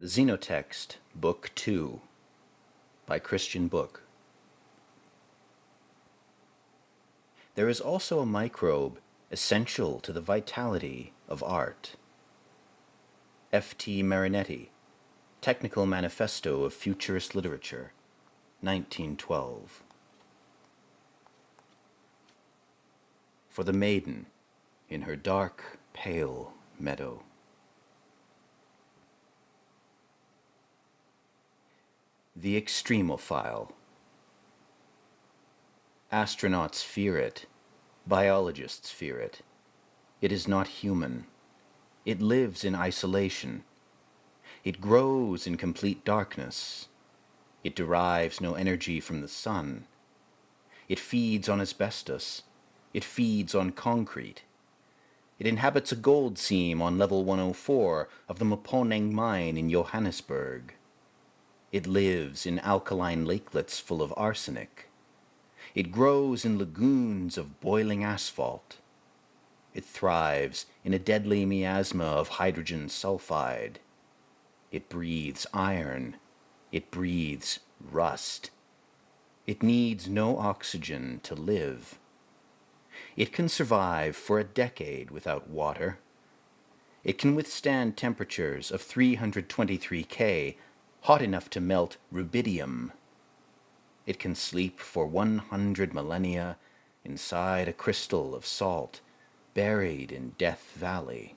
Xenotext, Book 2, by Christian Bök. There is also a microbe essential to the vitality of art. F.T. Marinetti, Technical Manifesto of Futurist Literature, 1912. For the maiden in her dark, pale meadow. The extremophile. Astronauts fear it. Biologists fear it. It is not human. It lives in isolation. It grows in complete darkness. It derives no energy from the sun. It feeds on asbestos. It feeds on concrete. It inhabits a gold seam on level 104 of the Maponeng mine in Johannesburg. It lives in alkaline lakelets full of arsenic. It grows in lagoons of boiling asphalt. It thrives in a deadly miasma of hydrogen sulfide. It breathes iron. It breathes rust. It needs no oxygen to live. It can survive for a decade without water. It can withstand temperatures of 323 K, hot enough to melt rubidium. It can sleep for 100 millennia inside a crystal of salt, buried in Death Valley.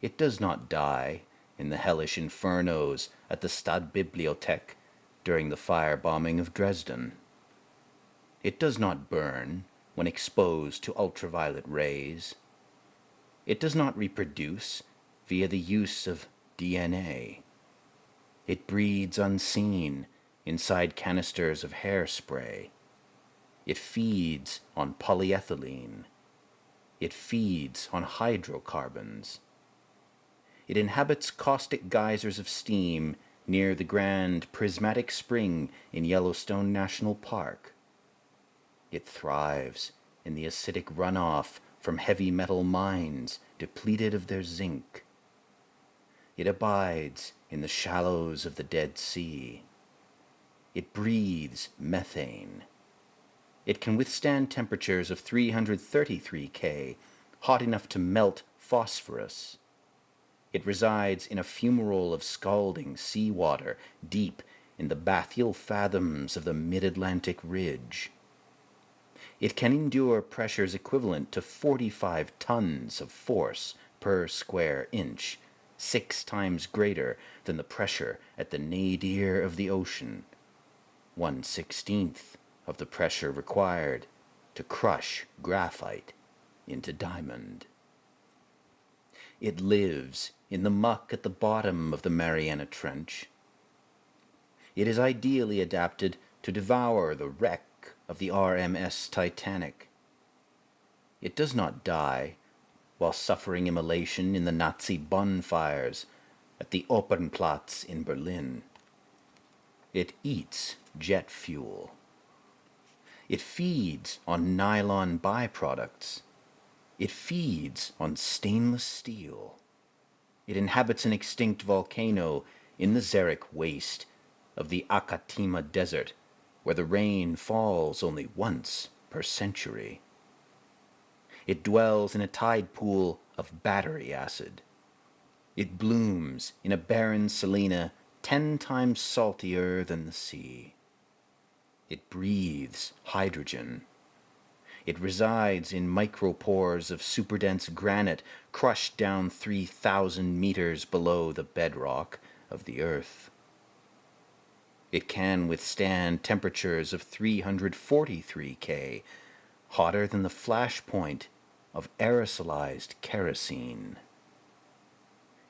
It does not die in the hellish infernos at the Stadtbibliothek during the firebombing of Dresden. It does not burn when exposed to ultraviolet rays. It does not reproduce via the use of DNA. It breeds unseen inside canisters of hairspray. It feeds on polyethylene. It feeds on hydrocarbons. It inhabits caustic geysers of steam near the grand prismatic spring in Yellowstone National Park. It thrives in the acidic runoff from heavy metal mines depleted of their zinc. It abides in the shallows of the Dead Sea. It breathes methane. It can withstand temperatures of 333 K, hot enough to melt phosphorus. It resides in a fumarole of scalding seawater deep in the bathyal fathoms of the mid-Atlantic ridge. It can endure pressures equivalent to 45 tons of force per square inch, 6 times greater than the pressure at the nadir of the ocean, 1/16 of the pressure required to crush graphite into diamond. It lives in the muck at the bottom of the Mariana Trench. It is ideally adapted to devour the wreck of the RMS Titanic. It does not die while suffering immolation in the Nazi bonfires at the Opernplatz in Berlin. It eats jet fuel. It feeds on nylon byproducts. It feeds on stainless steel. It inhabits an extinct volcano in the xeric waste of the Akatima Desert, where the rain falls only once per century. It dwells in a tide pool of battery acid. It blooms in a barren salina 10 times saltier than the sea. It breathes hydrogen. It resides in micropores of superdense granite crushed down 3,000 meters below the bedrock of the earth. It can withstand temperatures of 343 K, hotter than the flashpoint of aerosolized kerosene.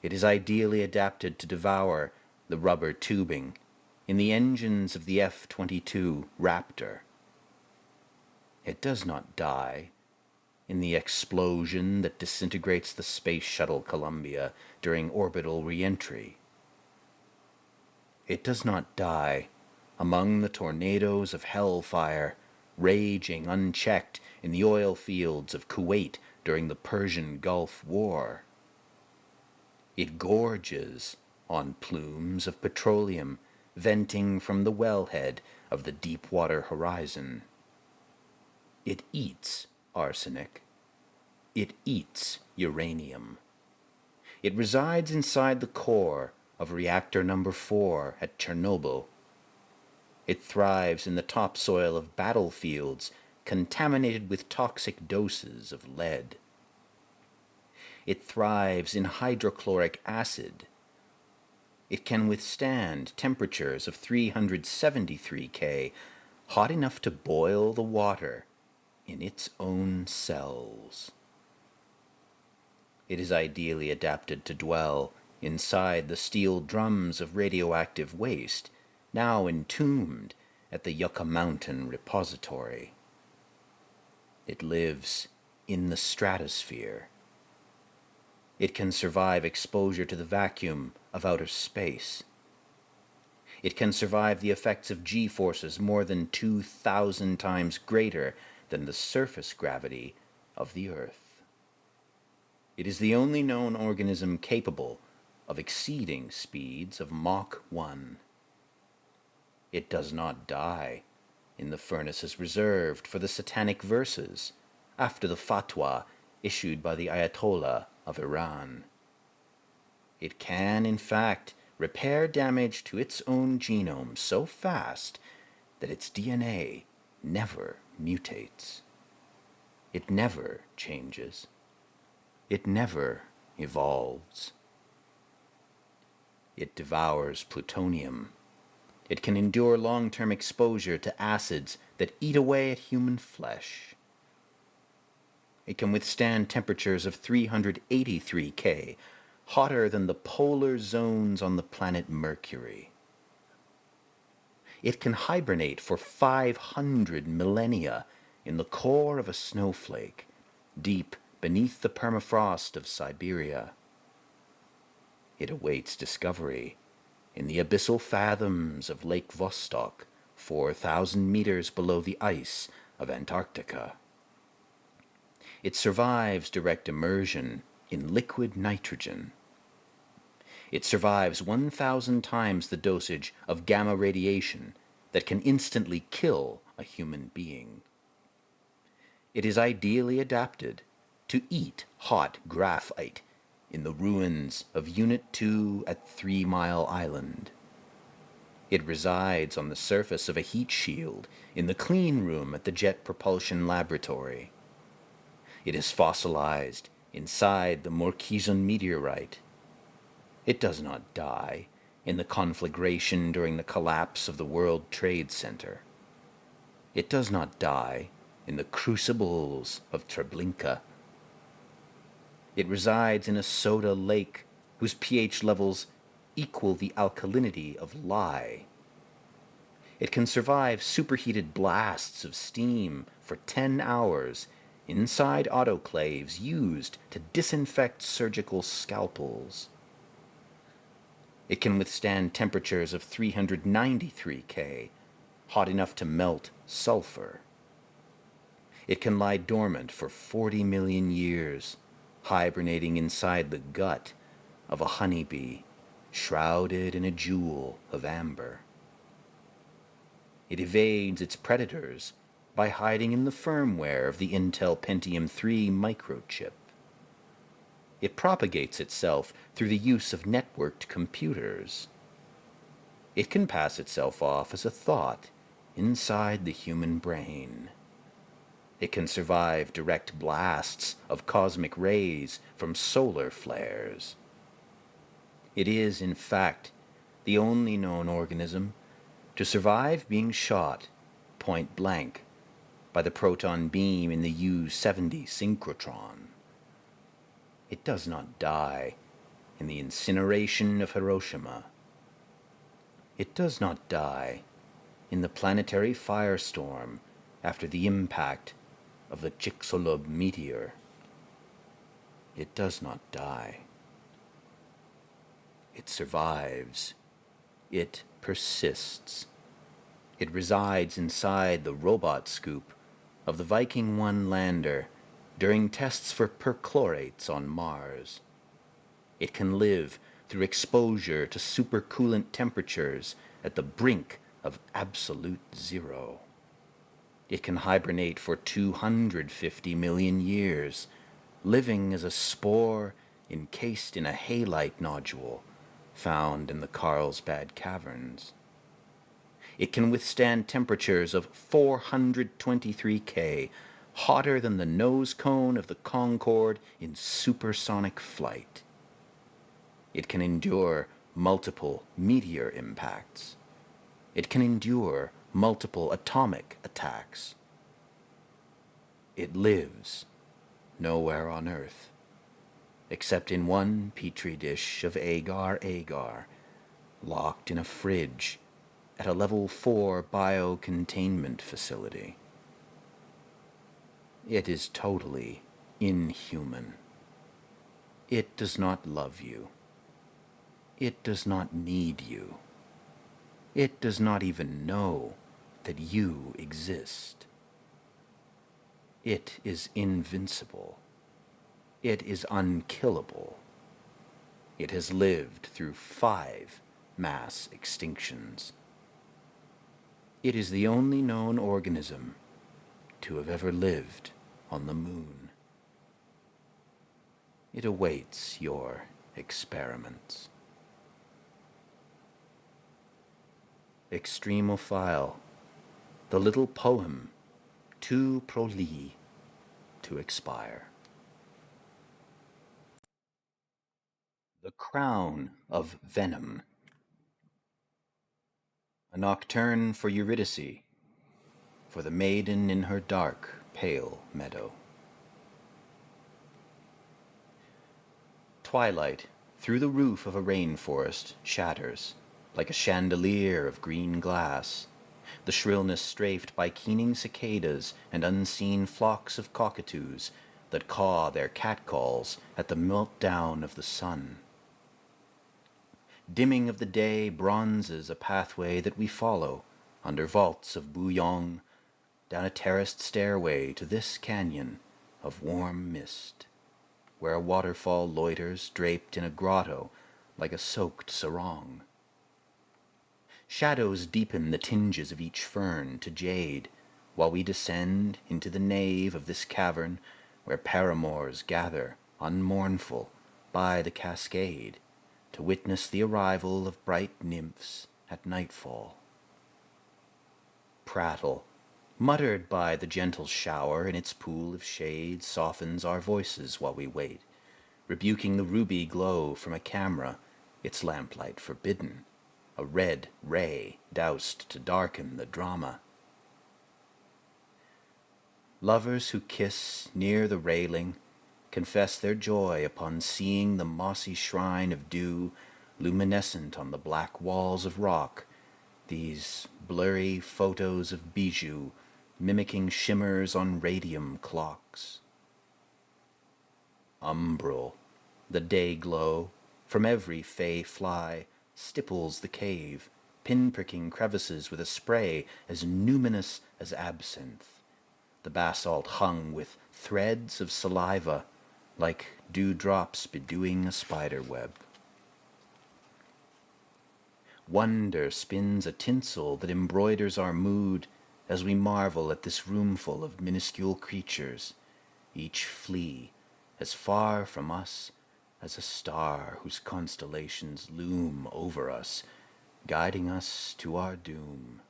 It is ideally adapted to devour the rubber tubing in the engines of the F-22 Raptor. It does not die in the explosion that disintegrates the Space Shuttle Columbia during orbital re-entry. It does not die among the tornadoes of hellfire raging unchecked in the oil fields of Kuwait during the Persian Gulf War. It gorges on plumes of petroleum venting from the wellhead of the deep-water horizon. It eats arsenic. It eats uranium. It resides inside the core of reactor number 4 at Chernobyl. It thrives in the topsoil of battlefields contaminated with toxic doses of lead. It thrives in hydrochloric acid. It can withstand temperatures of 373 K, hot enough to boil the water in its own cells. It is ideally adapted to dwell inside the steel drums of radioactive waste, now entombed at the Yucca Mountain Repository. It lives in the stratosphere. It can survive exposure to the vacuum of outer space. It can survive the effects of G-forces more than 2,000 times greater than the surface gravity of the Earth. It is the only known organism capable of exceeding speeds of Mach 1. It does not die in the furnaces reserved for the satanic verses after the fatwa issued by the Ayatollah of Iran. It can, in fact, repair damage to its own genome so fast that its DNA never mutates. It never changes. It never evolves. It devours plutonium. It can endure long-term exposure to acids that eat away at human flesh. It can withstand temperatures of 383 K, hotter than the polar zones on the planet Mercury. It can hibernate for 500 millennia in the core of a snowflake, deep beneath the permafrost of Siberia. It awaits discovery in the abyssal fathoms of Lake Vostok, 4,000 meters below the ice of Antarctica. It survives direct immersion in liquid nitrogen. It survives 1,000 times the dosage of gamma radiation that can instantly kill a human being. It is ideally adapted to eat hot graphite in the ruins of Unit 2 at 3 Mile Island. It resides on the surface of a heat shield in the clean room at the Jet Propulsion Laboratory. It is fossilized inside the Murchison meteorite. It does not die in the conflagration during the collapse of the World Trade Center. It does not die in the crucibles of Treblinka. It resides in a soda lake whose pH levels equal the alkalinity of lye. It can survive superheated blasts of steam for 10 hours inside autoclaves used to disinfect surgical scalpels. It can withstand temperatures of 393 K, hot enough to melt sulfur. It can lie dormant for 40 million years, hibernating inside the gut of a honeybee shrouded in a jewel of amber. It evades its predators by hiding in the firmware of the Intel Pentium 3 microchip. It propagates itself through the use of networked computers. It can pass itself off as a thought inside the human brain. It can survive direct blasts of cosmic rays from solar flares. It is, in fact, the only known organism to survive being shot point blank by the proton beam in the U-70 synchrotron. It does not die in the incineration of Hiroshima. It does not die in the planetary firestorm after the impact of the Chicxulub meteor. It does not die. It survives. It persists. It resides inside the robot scoop of the Viking 1 lander during tests for perchlorates on Mars. It can live through exposure to supercoolant temperatures at the brink of absolute zero. It can hibernate for 250 million years, living as a spore encased in a halite nodule found in the Carlsbad Caverns. It can withstand temperatures of 423 K, hotter than the nose cone of the Concorde in supersonic flight. It can endure multiple meteor impacts. It can endure multiple atomic attacks. It lives nowhere on Earth, except in one petri dish of agar-agar, locked in a fridge at a level 4 biocontainment facility. It is totally inhuman. It does not love you. It does not need you. It does not even know that you exist. It is invincible. It is unkillable. It has lived through 5 mass extinctions. It is the only known organism to have ever lived on the moon. It awaits your experiments. Extremophile, the little poem too proli to expire. The Crown of Venom. A nocturne for Eurydice, for the maiden in her dark, pale meadow. Twilight, through the roof of a rainforest, shatters, like a chandelier of green glass, the shrillness strafed by keening cicadas and unseen flocks of cockatoos that caw their catcalls at the meltdown of the sun. Dimming of the day bronzes a pathway that we follow, under vaults of bouillon, down a terraced stairway to this canyon of warm mist, where a waterfall loiters draped in a grotto like a soaked sarong. Shadows deepen the tinges of each fern to jade, while we descend into the nave of this cavern where paramours gather, unmournful, by the cascade, to witness the arrival of bright nymphs at nightfall. Prattle, muttered by the gentle shower in its pool of shade, softens our voices while we wait, rebuking the ruby glow from a camera, its lamplight forbidden, a red ray doused to darken the drama. Lovers who kiss near the railing confess their joy upon seeing the mossy shrine of dew luminescent on the black walls of rock, these blurry photos of bijou mimicking shimmers on radium clocks. Umbral, the day glow, from every fey fly, stipples the cave, pinpricking crevices with a spray as numinous as absinthe, the basalt hung with threads of saliva, like dewdrops bedewing a spider web. Wonder spins a tinsel that embroiders our mood as we marvel at this roomful of minuscule creatures, each flea as far from us as a star whose constellations loom over us, guiding us to our doom.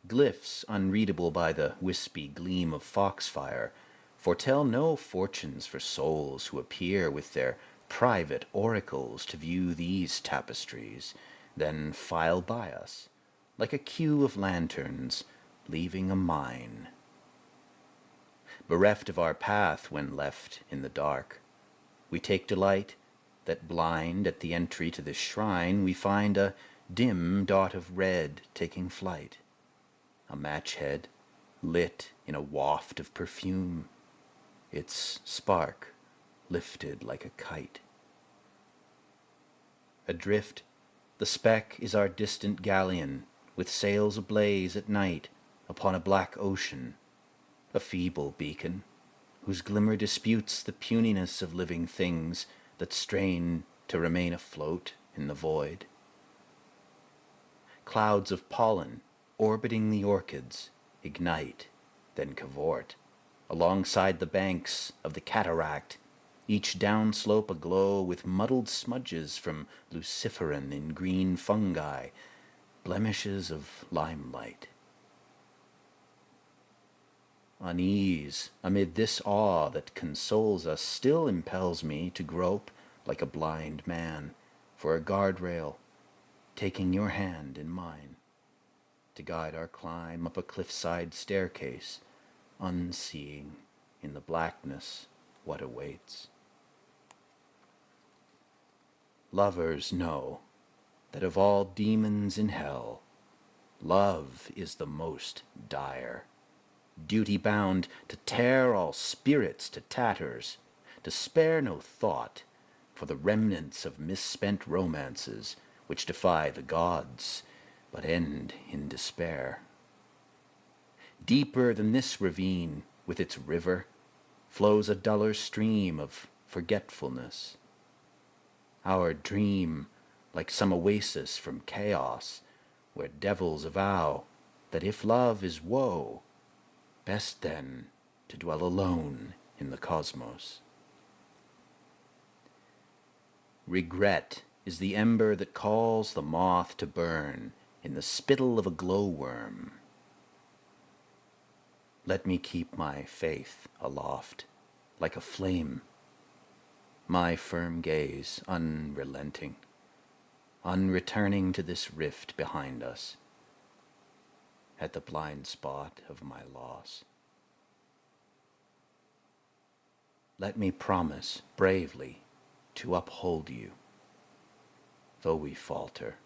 Glyphs unreadable by the wispy gleam of foxfire foretell no fortunes for souls who appear with their private oracles to view these tapestries, then file by us, like a queue of lanterns, leaving a mine. Bereft of our path when left in the dark, we take delight that blind at the entry to this shrine we find a dim dot of red taking flight, a match head lit in a waft of perfume, its spark lifted like a kite. Adrift, the speck is our distant galleon, with sails ablaze at night upon a black ocean, a feeble beacon, whose glimmer disputes the puniness of living things that strain to remain afloat in the void. Clouds of pollen orbiting the orchids ignite, then cavort, alongside the banks of the cataract, each downslope aglow with muddled smudges from luciferin in green fungi, blemishes of limelight. Unease amid this awe that consoles us still impels me to grope like a blind man for a guardrail, taking your hand in mine to guide our climb up a cliffside staircase, unseeing in the blackness what awaits. Lovers know that of all demons in hell, love is the most dire, duty-bound to tear all spirits to tatters, to spare no thought for the remnants of misspent romances which defy the gods, but end in despair. Deeper than this ravine, with its river, flows a duller stream of forgetfulness. Our dream, like some oasis from chaos, where devils avow that if love is woe, best then to dwell alone in the cosmos. Regret is the ember that calls the moth to burn in the spittle of a glowworm. Let me keep my faith aloft, like a flame, my firm gaze unrelenting, unreturning to this rift behind us, at the blind spot of my loss. Let me promise bravely to uphold you, though we falter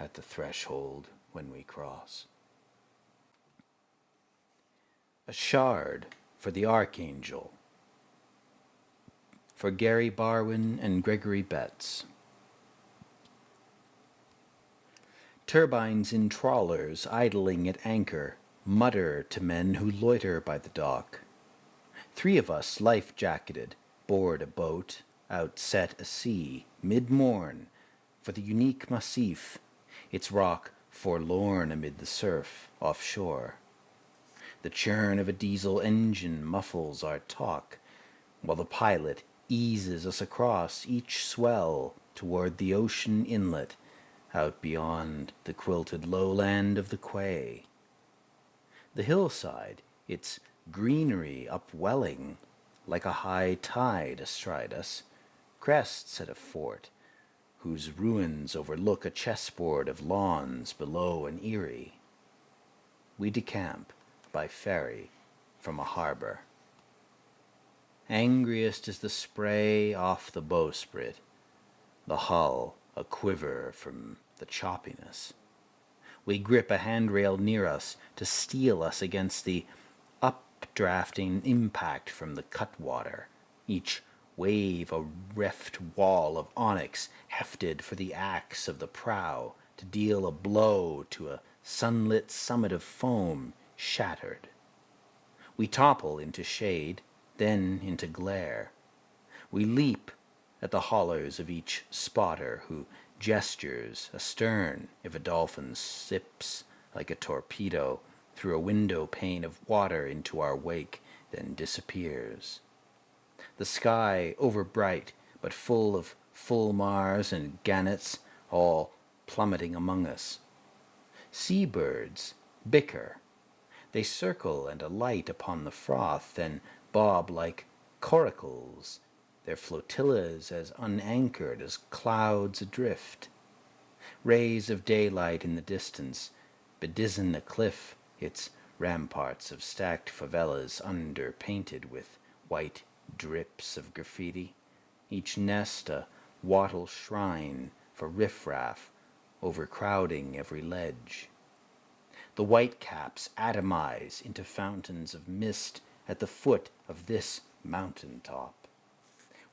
at the threshold when we cross. A shard for the Archangel, for Gary Barwin and Gregory Betts. Turbines in trawlers idling at anchor mutter to men who loiter by the dock. 3 of us, life-jacketed, board a boat, out set a sea, mid-morn, for the unique Massif, its rock forlorn amid the surf offshore. The churn of a diesel engine muffles our talk, while the pilot eases us across each swell toward the ocean inlet, out beyond the quilted lowland of the quay. The hillside, its greenery upwelling like a high tide astride us, crests at a fort whose ruins overlook a chessboard of lawns below an eyrie. We decamp by ferry from a harbor. Angriest is the spray off the bowsprit, the hull a quiver from the choppiness. We grip a handrail near us to steel us against the updrafting impact from the cutwater, each wave a reft wall of onyx hefted for the axe of the prow to deal a blow to a sunlit summit of foam shattered. We topple into shade, then into glare. We leap at the hollows of each spotter who gestures astern if a dolphin sips like a torpedo through a window pane of water into our wake, then disappears. The sky overbright, but full of fulmars and gannets, all plummeting among us. Seabirds bicker. They circle and alight upon the froth, then bob like coracles, their flotillas as unanchored as clouds adrift. Rays of daylight in the distance bedizen a cliff, its ramparts of stacked favelas underpainted with white drips of graffiti, each nest a wattle shrine for riffraff overcrowding every ledge. The whitecaps atomize into fountains of mist at the foot of this mountaintop.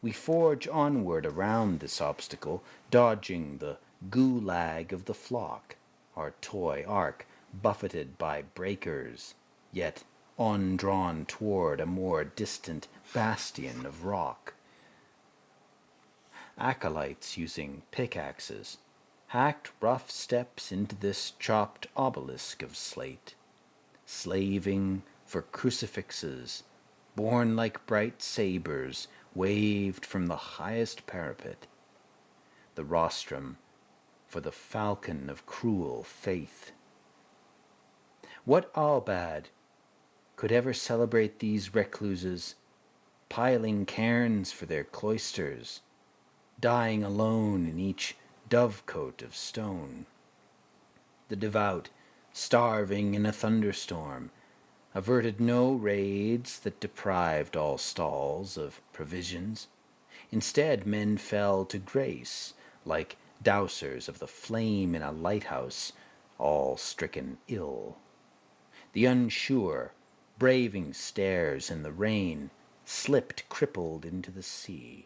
We forge onward around this obstacle, dodging the gulag of the flock, our toy ark buffeted by breakers, yet on-drawn toward a more distant bastion of rock. Acolytes using pickaxes hacked rough steps into this chopped obelisk of slate, slaving for crucifixes borne like bright sabers waved from the highest parapet, the rostrum for the falcon of cruel faith. What Albad could ever celebrate these recluses, piling cairns for their cloisters, dying alone in each dovecote of stone? The devout, starving in a thunderstorm, averted no raids that deprived all stalls of provisions. Instead, men fell to grace like dousers of the flame in a lighthouse, all stricken ill. The unsure, braving stairs in the rain, slipped crippled into the sea.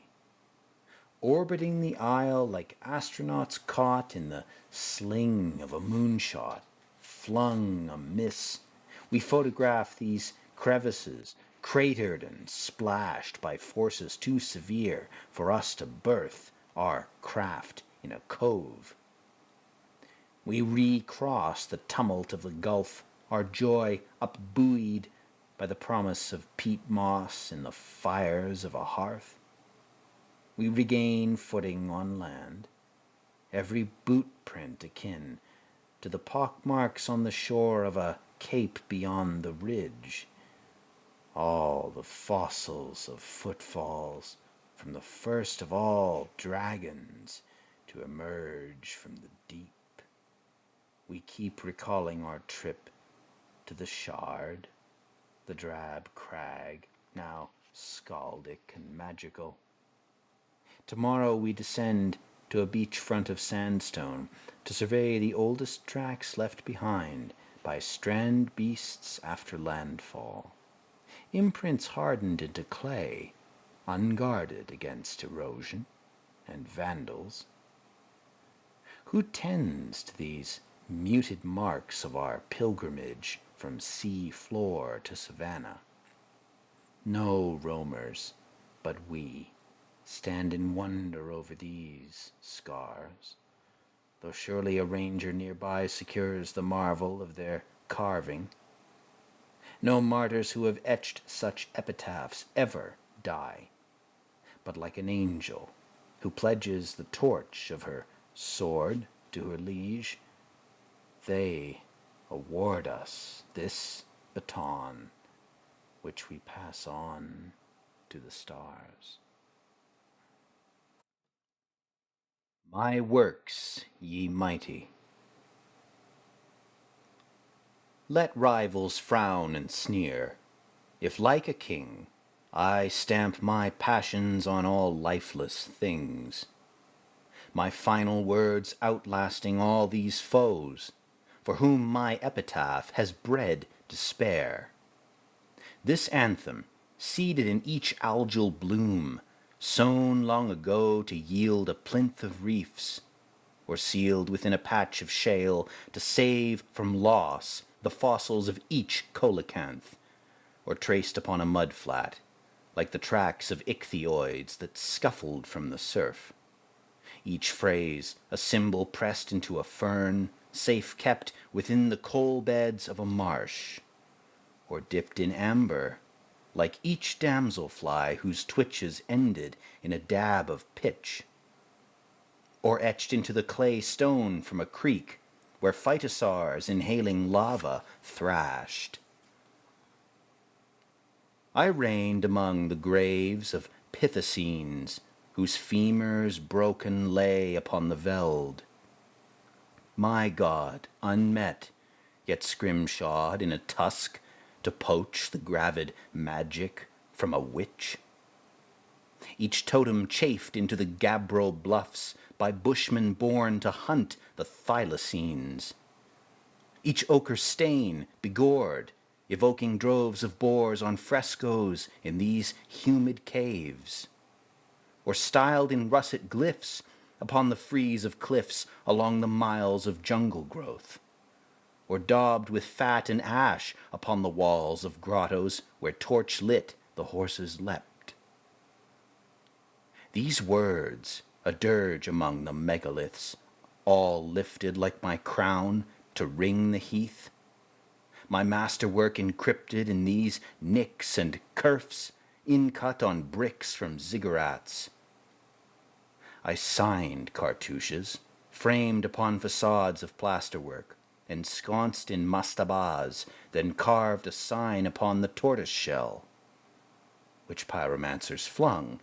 Orbiting the isle like astronauts caught in the sling of a moonshot, flung amiss, we photograph these crevices, cratered and splashed by forces too severe for us to berth our craft in a cove. We recross the tumult of the gulf, our joy upbuoyed by the promise of peat moss in the fires of a hearth. We regain footing on land, every boot print akin to the pockmarks on the shore of a cape beyond the ridge, all the fossils of footfalls from the first of all dragons to emerge from the deep. We keep recalling our trip to the Shard, the drab crag, now scaldic and magical. Tomorrow we descend to a beachfront of sandstone to survey the oldest tracks left behind by strand beasts after landfall, imprints hardened into clay, unguarded against erosion and vandals. Who tends to these muted marks of our pilgrimage from sea floor to savannah? No roamers, but we stand in wonder over these scars, though surely a ranger nearby secures the marvel of their carving. No martyrs who have etched such epitaphs ever die, but like an angel who pledges the torch of her sword to her liege, they award us this baton which we pass on to the stars. My works, ye mighty. Let rivals frown and sneer, if like a king I stamp my passions on all lifeless things, my final words outlasting all these foes, for whom my epitaph has bred despair. This anthem, seeded in each algal bloom, sown long ago to yield a plinth of reefs, or sealed within a patch of shale to save from loss the fossils of each coelacanth, or traced upon a mudflat, like the tracks of ichthyoids that scuffled from the surf. Each phrase a symbol pressed into a fern, safe kept within the coal beds of a marsh, or dipped in amber, like each damselfly whose twitches ended in a dab of pitch, or etched into the clay stone from a creek where phytosaurs inhaling lava thrashed. I reigned among the graves of Pithecines whose femurs broken lay upon the veld. My God, unmet, yet scrimshawed in a tusk to poach the gravid magic from a witch. Each totem chafed into the gabbro bluffs by bushmen born to hunt the thylacines. Each ochre stain begored, evoking droves of boars on frescoes in these humid caves, or styled in russet glyphs upon the frieze of cliffs along the miles of jungle growth, or daubed with fat and ash upon the walls of grottos where torch lit the horses leapt. These words a dirge among the megaliths, all lifted like my crown to ring the heath, my masterwork encrypted in these nicks and kerfs, incut on bricks from ziggurats. I signed cartouches, framed upon facades of plasterwork, ensconced in mastabas, then carved a sign upon the tortoise shell, which pyromancers flung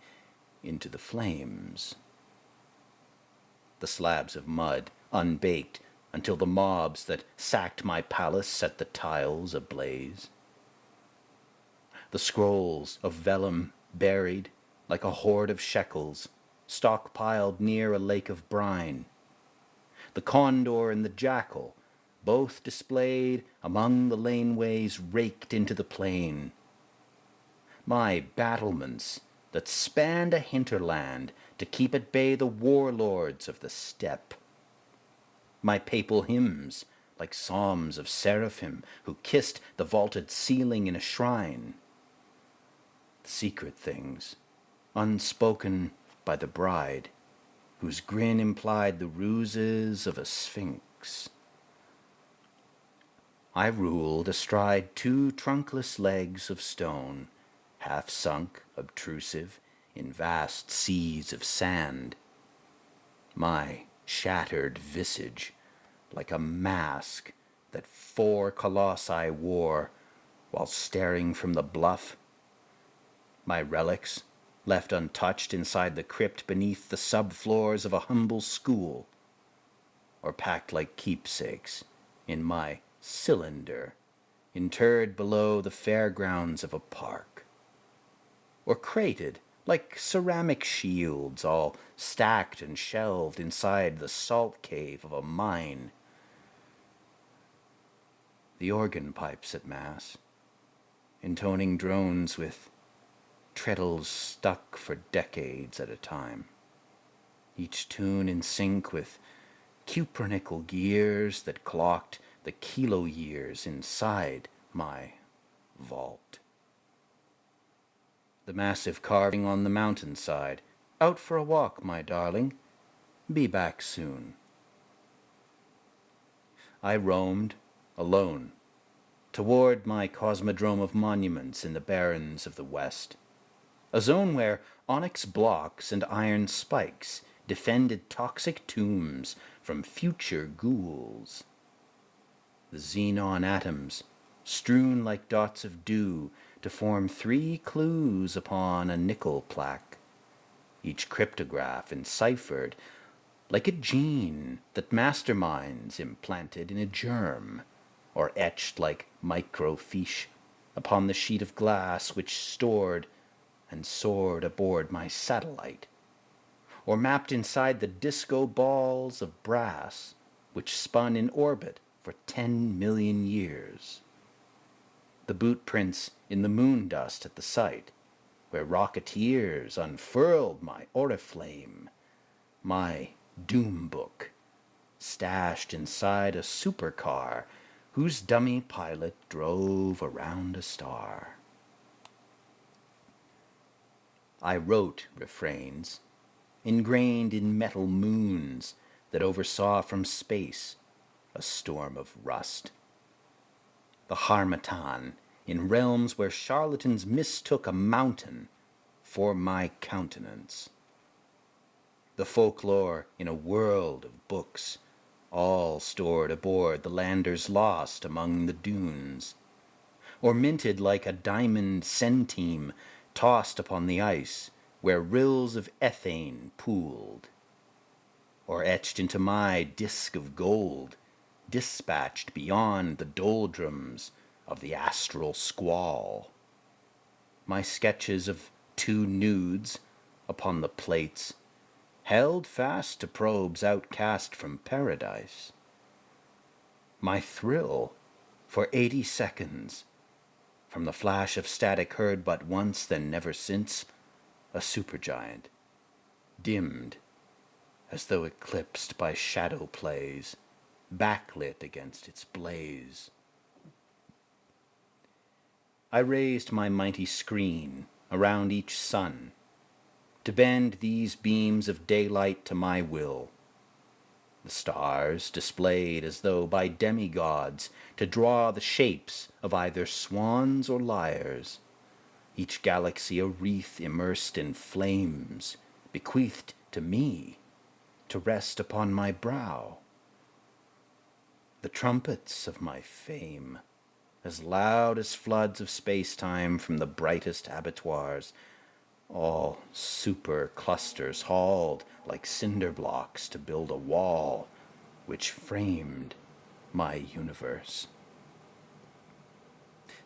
into the flames. The slabs of mud, unbaked, until the mobs that sacked my palace set the tiles ablaze. The scrolls of vellum buried like a hoard of shekels, stockpiled near a lake of brine. The condor and the jackal, both displayed among the laneways raked into the plain. My battlements that spanned a hinterland to keep at bay the warlords of the steppe. My papal hymns, like psalms of seraphim who kissed the vaulted ceiling in a shrine. The secret things, unspoken by the bride, whose grin implied the ruses of a sphinx. I ruled astride two trunkless legs of stone, half sunk, obtrusive, in vast seas of sand. My shattered visage, like a mask that 4 colossi wore while staring from the bluff. My relics, left untouched inside the crypt beneath the subfloors of a humble school, or packed like keepsakes in my cylinder, interred below the fairgrounds of a park, or crated like ceramic shields, all stacked and shelved inside the salt cave of a mine. The organ pipes at Mass, intoning drones with treadles stuck for decades at a time, each tune in sync with cupronickel gears that clocked the kilo years inside my vault. The massive carving on the mountainside. Out for a walk, my darling. Be back soon. I roamed, alone, toward my cosmodrome of monuments in the barrens of the West, a zone where onyx blocks and iron spikes defended toxic tombs from future ghouls. The xenon atoms, strewn like dots of dew to form 3 clues upon a nickel plaque, each cryptograph enciphered like a gene that masterminds implanted in a germ, or etched like microfiche upon the sheet of glass which stored and soared aboard my satellite, or mapped inside the disco balls of brass which spun in orbit for 10 million years. The boot prints in the moon dust at the site, where rocketeers unfurled my oriflame, my doom book, stashed inside a supercar whose dummy pilot drove around a star. I wrote refrains, ingrained in metal moons that oversaw from space a storm of rust. The harmattan in realms where charlatans mistook a mountain for my countenance. The folklore in a world of books, all stored aboard the landers lost among the dunes, or minted like a diamond centime tossed upon the ice where rills of ethane pooled, or etched into my disk of gold, dispatched beyond the doldrums of the astral squall. My sketches of 2 nudes upon the plates held fast to probes outcast from paradise. My thrill for 80 seconds, from the flash of static heard but once, then never since, a supergiant, dimmed as though eclipsed by shadow plays, backlit against its blaze. I raised my mighty screen around each sun, to bend these beams of daylight to my will, the stars displayed as though by demigods to draw the shapes of either swans or lyres, each galaxy a wreath immersed in flames, bequeathed to me to rest upon my brow. The trumpets of my fame, as loud as floods of space-time from the brightest abattoirs, all super clusters hauled like cinder blocks to build a wall which framed my universe.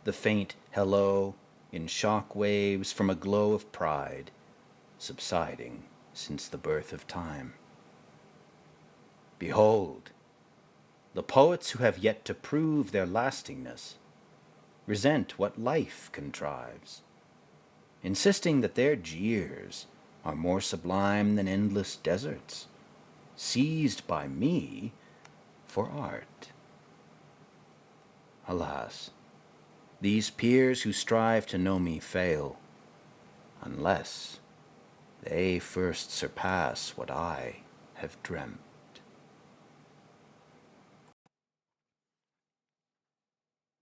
The faint hello in shock waves from a glow of pride, subsiding since the birth of time. Behold, the poets who have yet to prove their lastingness resent what life contrives, insisting that their jeers are more sublime than endless deserts, seized by me for art. Alas, these peers who strive to know me fail, unless they first surpass what I have dreamt.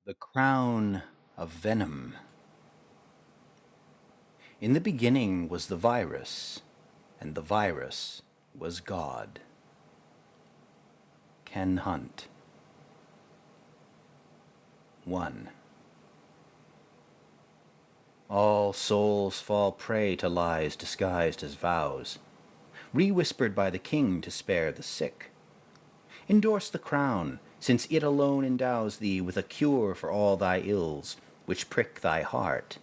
The crown of venom. In the beginning was the virus, and the virus was God. Ken Hunt. 1. All souls fall prey to lies disguised as vows, re-whispered by the king to spare the sick. Endorse the crown, since it alone endows thee with a cure for all thy ills, which prick thy heart.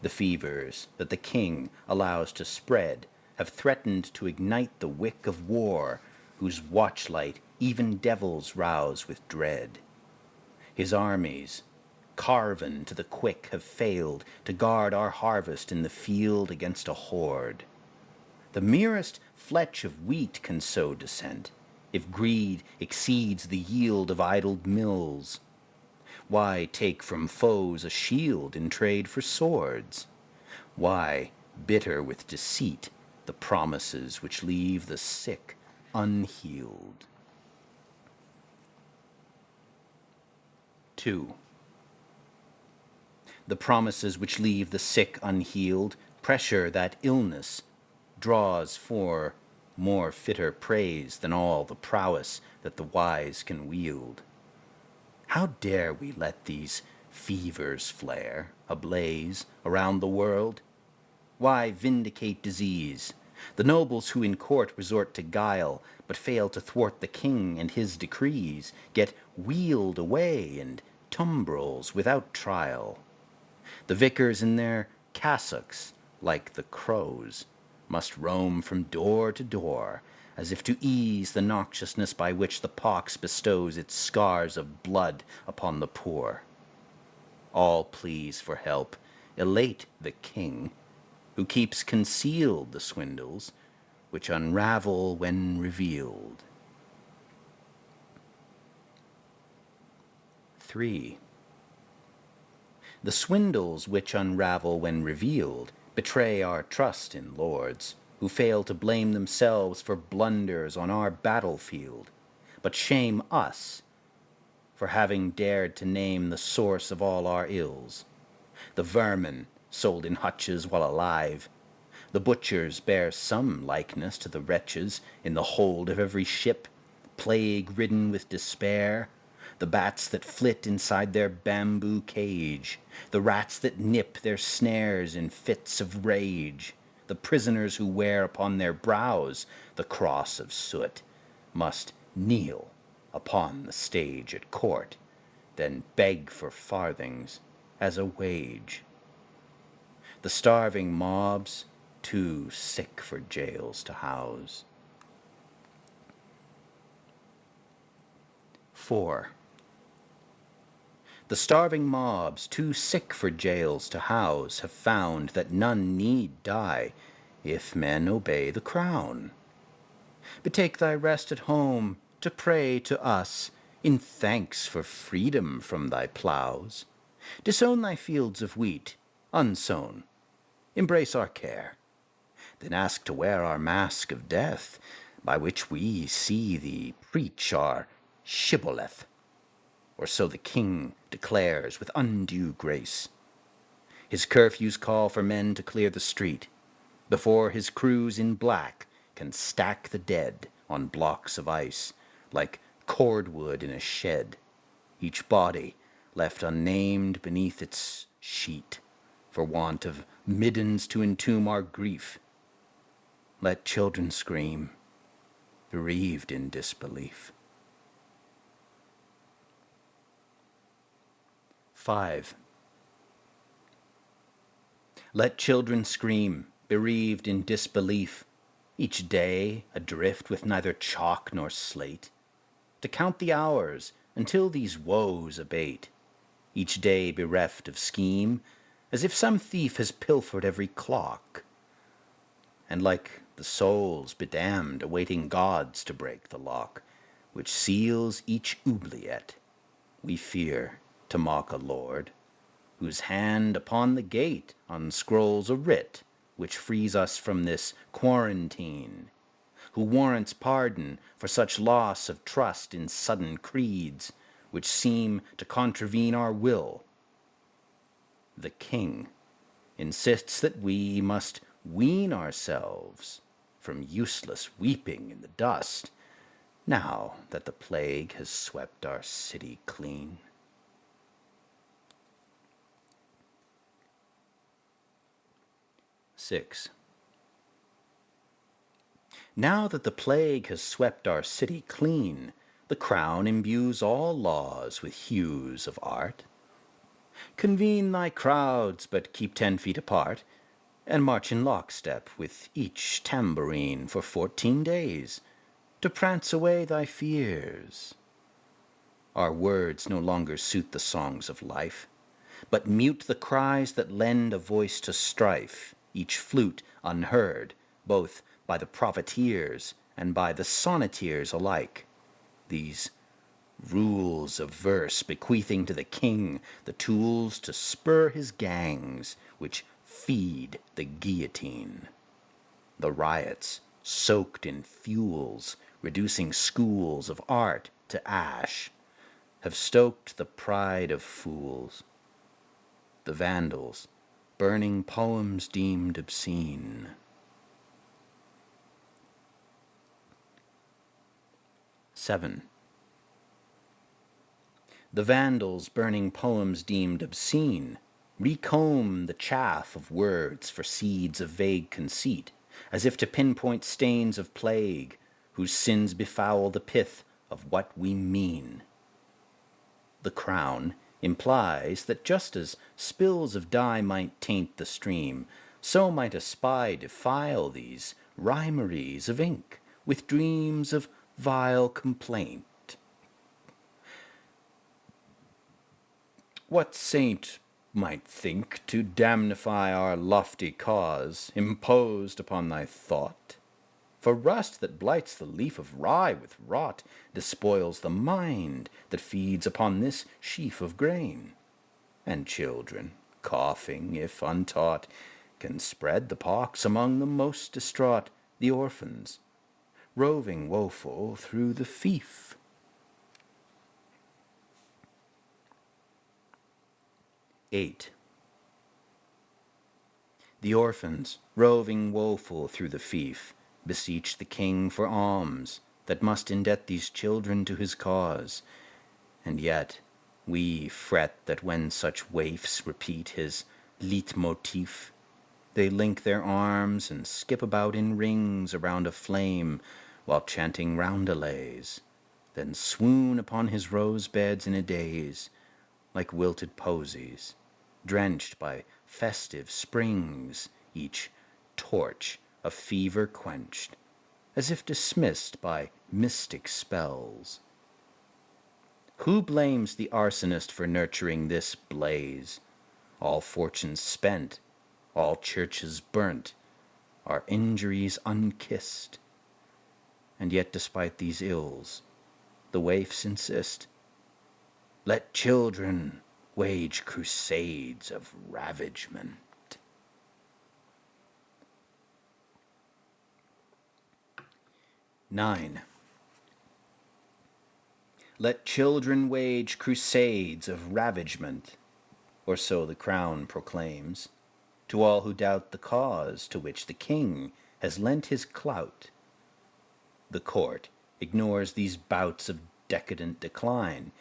The fevers that the king allows to spread have threatened to ignite the wick of war, whose watchlight even devils rouse with dread. His armies, carven to the quick, have failed to guard our harvest in the field against a horde. The merest fletch of wheat can sow dissent, if greed exceeds the yield of idled mills. Why take from foes a shield in trade for swords? Why bitter with deceit the promises which leave the sick unhealed? 2. The promises which leave the sick unhealed pressure that illness draws for more fitter praise than all the prowess that the wise can wield. How dare we let these fevers flare, ablaze, around the world? Why vindicate disease? The nobles who in court resort to guile, but fail to thwart the king and his decrees, get wheeled away in tumbrils without trial. The vicars in their cassocks, like the crows, must roam from door to door, as if to ease the noxiousness by which the pox bestows its scars of blood upon the poor. All pleas for help elate the king, who keeps concealed the swindles which unravel when revealed. 3. The swindles which unravel when revealed betray our trust in lords, who fail to blame themselves for blunders on our battlefield, but shame us for having dared to name the source of all our ills. The vermin sold in hutches while alive, the butchers bear some likeness to the wretches in the hold of every ship, plague-ridden with despair, the bats that flit inside their bamboo cage, the rats that nip their snares in fits of rage, the prisoners who wear upon their brows the cross of soot, must kneel upon the stage at court, then beg for farthings as a wage. The starving mobs, too sick for jails to house. 4. The starving mobs, too sick for jails to house, have found that none need die if men obey the crown. Betake thy rest at home to pray to us in thanks for freedom from thy ploughs. Disown thy fields of wheat, unsown. Embrace our care. then ask to wear our mask of death, by which we see thee preach our shibboleth. Or so the king declares with undue grace. His curfews call for men to clear the street, before his crews in black can stack the dead on blocks of ice, like cordwood in a shed, each body left unnamed beneath its sheet, for want of middens to entomb our grief. Let children scream, bereaved in disbelief. 5. Let children scream, bereaved in disbelief, each day adrift with neither chalk nor slate, to count the hours until these woes abate, each day bereft of scheme, as if some thief has pilfered every clock, and like the souls bedamned awaiting gods to break the lock, which seals each oubliette, we fear to mock a lord, whose hand upon the gate unscrolls a writ which frees us from this quarantine, who warrants pardon for such loss of trust in sudden creeds which seem to contravene our will. The king insists that we must wean ourselves from useless weeping in the dust, now that the plague has swept our city clean. 6. Now that the plague has swept our city clean, the crown imbues all laws with hues of art. Convene thy crowds, but keep 10 feet apart, and march in lockstep with each tambourine for 14 days, to prance away thy fears. Our words no longer suit the songs of life, but mute the cries that lend a voice to strife, each flute unheard, both by the profiteers and by the sonneteers alike. These rules of verse bequeathing to the king the tools to spur his gangs, which feed the guillotine. The riots, soaked in fuels, reducing schools of art to ash, have stoked the pride of fools. The vandals, burning poems deemed obscene. 7. The vandals, burning poems deemed obscene, recomb the chaff of words for seeds of vague conceit, as if to pinpoint stains of plague, whose sins befoul the pith of what we mean. The crown implies that just as spills of dye might taint the stream, so might a spy defile these rhymeries of ink with dreams of vile complaint. What saint might think to damnify our lofty cause imposed upon thy thought? For rust that blights the leaf of rye with rot despoils the mind that feeds upon this sheaf of grain. And children, coughing if untaught, can spread the pox among the most distraught, the orphans, roving woeful through the fief. 8. The orphans, roving woeful through the fief, beseech the king for alms that must indebt these children to his cause. And yet we fret that when such waifs repeat his leitmotif, they link their arms and skip about in rings around a flame while chanting roundelays, then swoon upon his rose beds in a daze, like wilted posies, drenched by festive springs, each torch a fever quenched, as if dismissed by mystic spells. Who blames the arsonist for nurturing this blaze? All fortunes spent, all churches burnt, our injuries unkissed. And yet despite these ills, the waifs insist, let children wage crusades of ravagement. 9. Let children wage crusades of ravagement, or so the crown proclaims, to all who doubt the cause to which the king has lent his clout. The court ignores these bouts of decadent decline,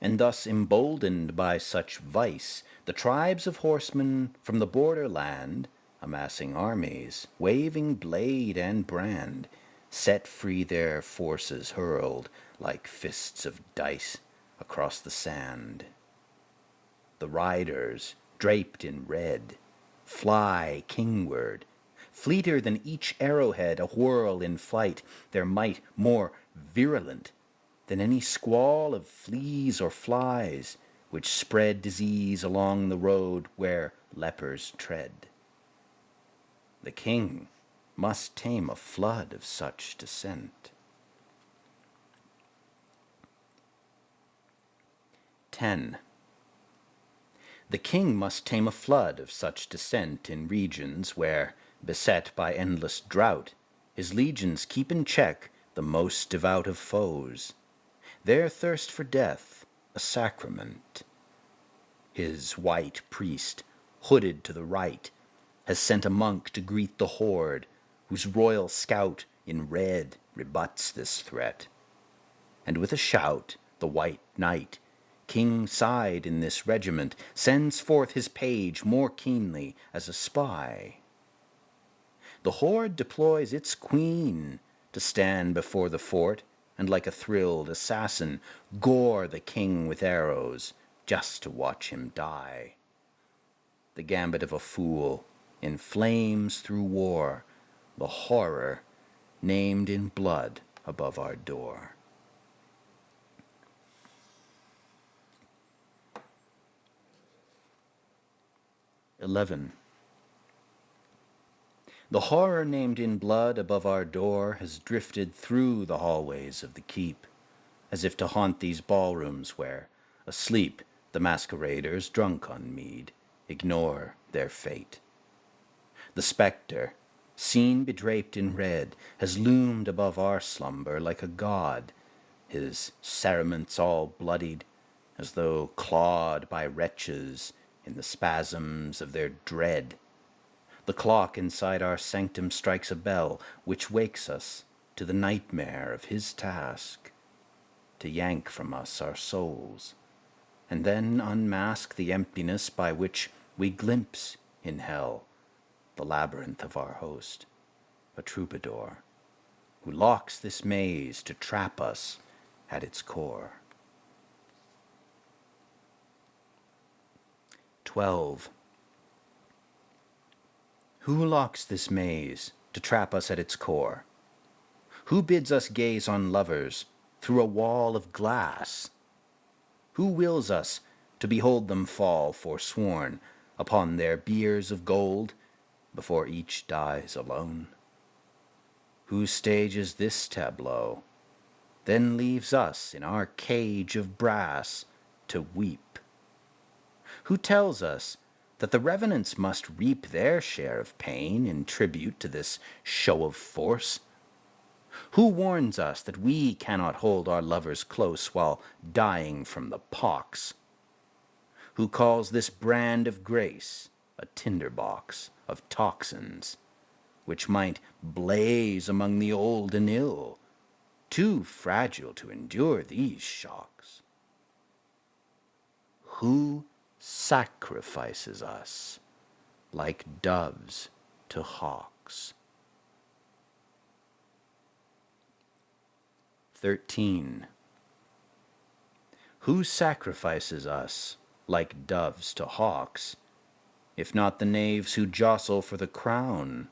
and thus emboldened by such vice, the tribes of horsemen from the borderland, amassing armies, waving blade and brand, set free their forces hurled like fists of dice across the sand. The riders, draped in red, fly kingward, fleeter than each arrowhead awhirl in flight, their might more virulent than any squall of fleas or flies which spread disease along the road where lepers tread. The king must tame a flood of such descent. 10. The king must tame a flood of such descent in regions where, beset by endless drought, his legions keep in check the most devout of foes, their thirst for death a sacrament. His white priest, hooded to the right, has sent a monk to greet the horde, whose royal scout in red rebuts this threat. And with a shout, the white knight, king-side in this regiment, sends forth his page more keenly as a spy. The horde deploys its queen to stand before the fort, and like a thrilled assassin, gore the king with arrows, just to watch him die. The gambit of a fool, in flames through war, the horror named in blood above our door. 11. The horror named in blood above our door has drifted through the hallways of the keep, as if to haunt these ballrooms where, asleep, the masqueraders, drunk on mead, ignore their fate. The spectre, seen bedraped in red, has loomed above our slumber like a god, his cerements all bloodied, as though clawed by wretches in the spasms of their dread. The clock inside our sanctum strikes a bell which wakes us to the nightmare of his task, to yank from us our souls, and then unmask the emptiness by which we glimpse in hell the labyrinth of our host, a troubadour, who locks this maze to trap us at its core. 12. Who locks this maze to trap us at its core? Who bids us gaze on lovers through a wall of glass? Who wills us to behold them fall forsworn upon their biers of gold before each dies alone? Who stages this tableau, then leaves us in our cage of brass to weep? Who tells us that the revenants must reap their share of pain in tribute to this show of force? Who warns us that we cannot hold our lovers close while dying from the pox? Who calls this brand of grace a tinderbox of toxins, which might blaze among the old and ill, too fragile to endure these shocks? Who sacrifices us like doves to hawks? 13. Who sacrifices us like doves to hawks, if not the knaves who jostle for the crown,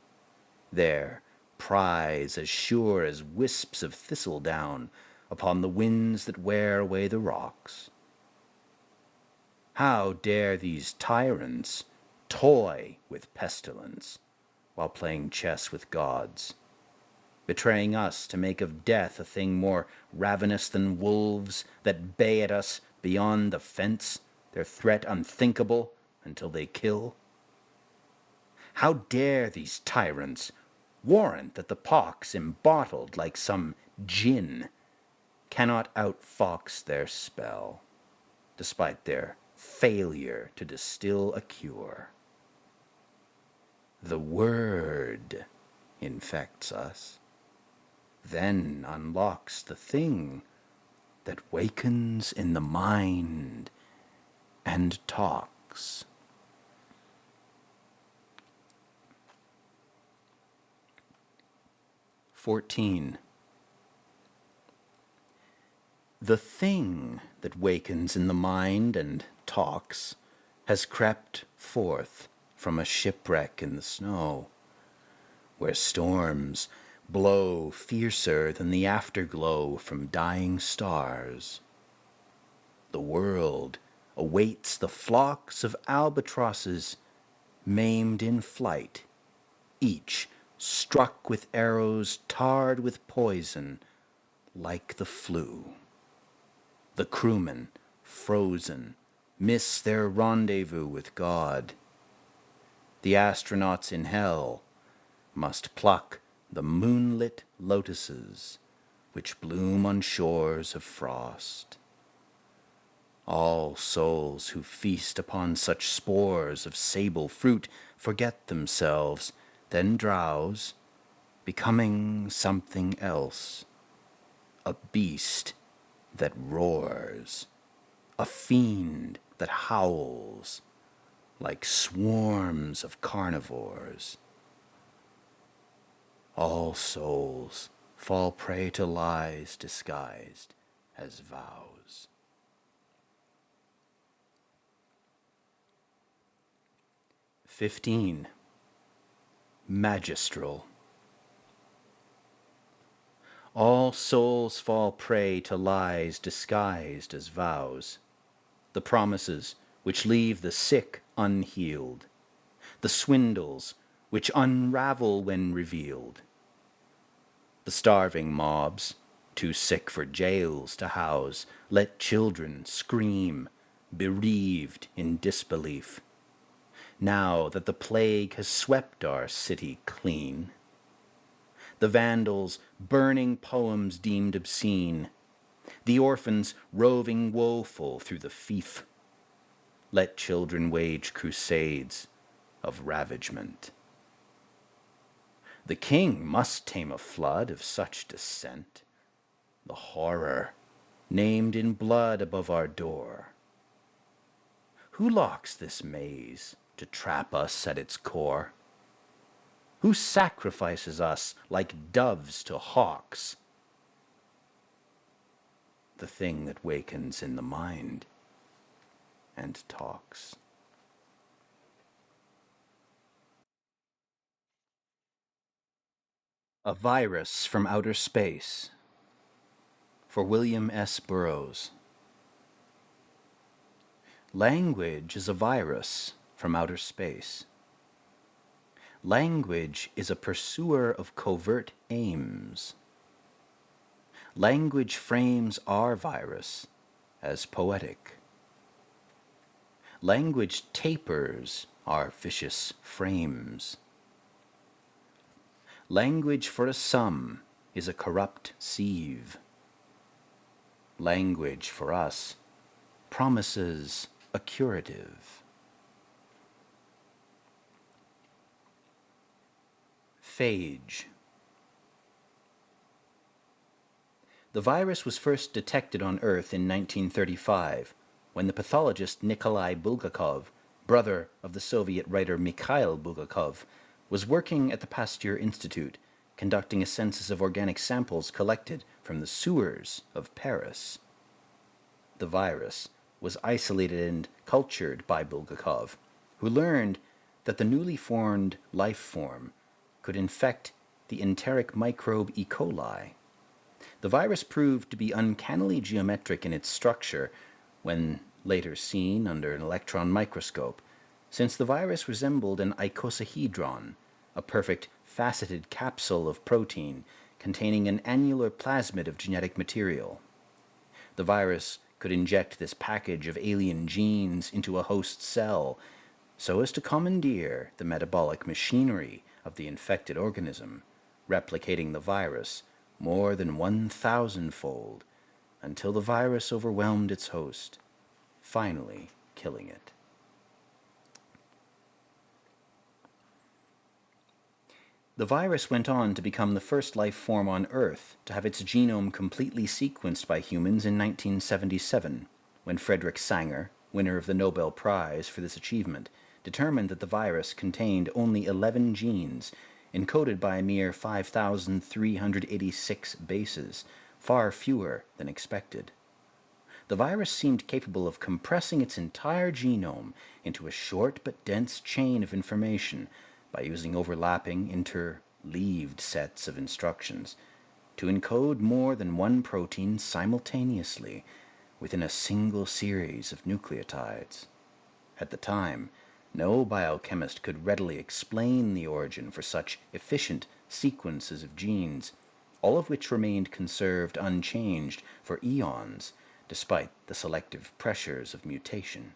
their prize as sure as wisps of thistledown upon the winds that wear away the rocks? How dare these tyrants toy with pestilence while playing chess with gods, betraying us to make of death a thing more ravenous than wolves that bay at us beyond the fence, their threat unthinkable until they kill? How dare these tyrants warrant that the pox embottled like some jinn, cannot outfox their spell, despite their failure to distill a cure. The word infects us, then unlocks the thing that wakens in the mind and talks. "14. The thing that wakens in the mind and talks has crept forth from a shipwreck in the snow, where storms blow fiercer than the afterglow from dying stars. The world awaits the flocks of albatrosses maimed in flight, each struck with arrows tarred with poison like the flu. The crewmen, frozen, miss their rendezvous with God. The astronauts in hell must pluck the moonlit lotuses which bloom on shores of frost. All souls who feast upon such spores of sable fruit forget themselves, then drowse, becoming something else, a beast that roars, a fiend that howls, like swarms of carnivores. All souls fall prey to lies disguised as vows." 15. Magistral. All souls fall prey to lies disguised as vows, the promises which leave the sick unhealed, the swindles which unravel when revealed. The starving mobs, too sick for jails to house, let children scream, bereaved in disbelief. Now that the plague has swept our city clean, the vandals burning poems deemed obscene, the orphans roving woeful through the fief, let children wage crusades of ravagement. The king must tame a flood of such descent, the horror named in blood above our door. Who locks this maze to trap us at its core? Who sacrifices us like doves to hawks? The thing that wakens in the mind and talks. A Virus from Outer Space, for William S. Burroughs. Language is a virus from outer space. Language is a pursuer of covert aims. Language frames our virus as poetic. Language tapers our vicious frames. Language for a some is a corrupt sieve. Language for us promises a curative. Phage. The virus was first detected on Earth in 1935, when the pathologist Nikolai Bulgakov, brother of the Soviet writer Mikhail Bulgakov, was working at the Pasteur Institute, conducting a census of organic samples collected from the sewers of Paris. The virus was isolated and cultured by Bulgakov, who learned that the newly formed life form could infect the enteric microbe E. coli. The virus proved to be uncannily geometric in its structure when later seen under an electron microscope, since the virus resembled an icosahedron, a perfect faceted capsule of protein containing an annular plasmid of genetic material. The virus could inject this package of alien genes into a host cell so as to commandeer the metabolic machinery of the infected organism, replicating the virus more than 1,000-fold, until the virus overwhelmed its host, finally killing it. The virus went on to become the first life form on Earth to have its genome completely sequenced by humans in 1977, when Frederick Sanger, winner of the Nobel Prize for this achievement, determined that the virus contained only 11 genes, encoded by a mere 5,386 bases, far fewer than expected. The virus seemed capable of compressing its entire genome into a short but dense chain of information by using overlapping, interleaved sets of instructions to encode more than one protein simultaneously within a single series of nucleotides. At the time, no biochemist could readily explain the origin for such efficient sequences of genes, all of which remained conserved unchanged for eons despite the selective pressures of mutation.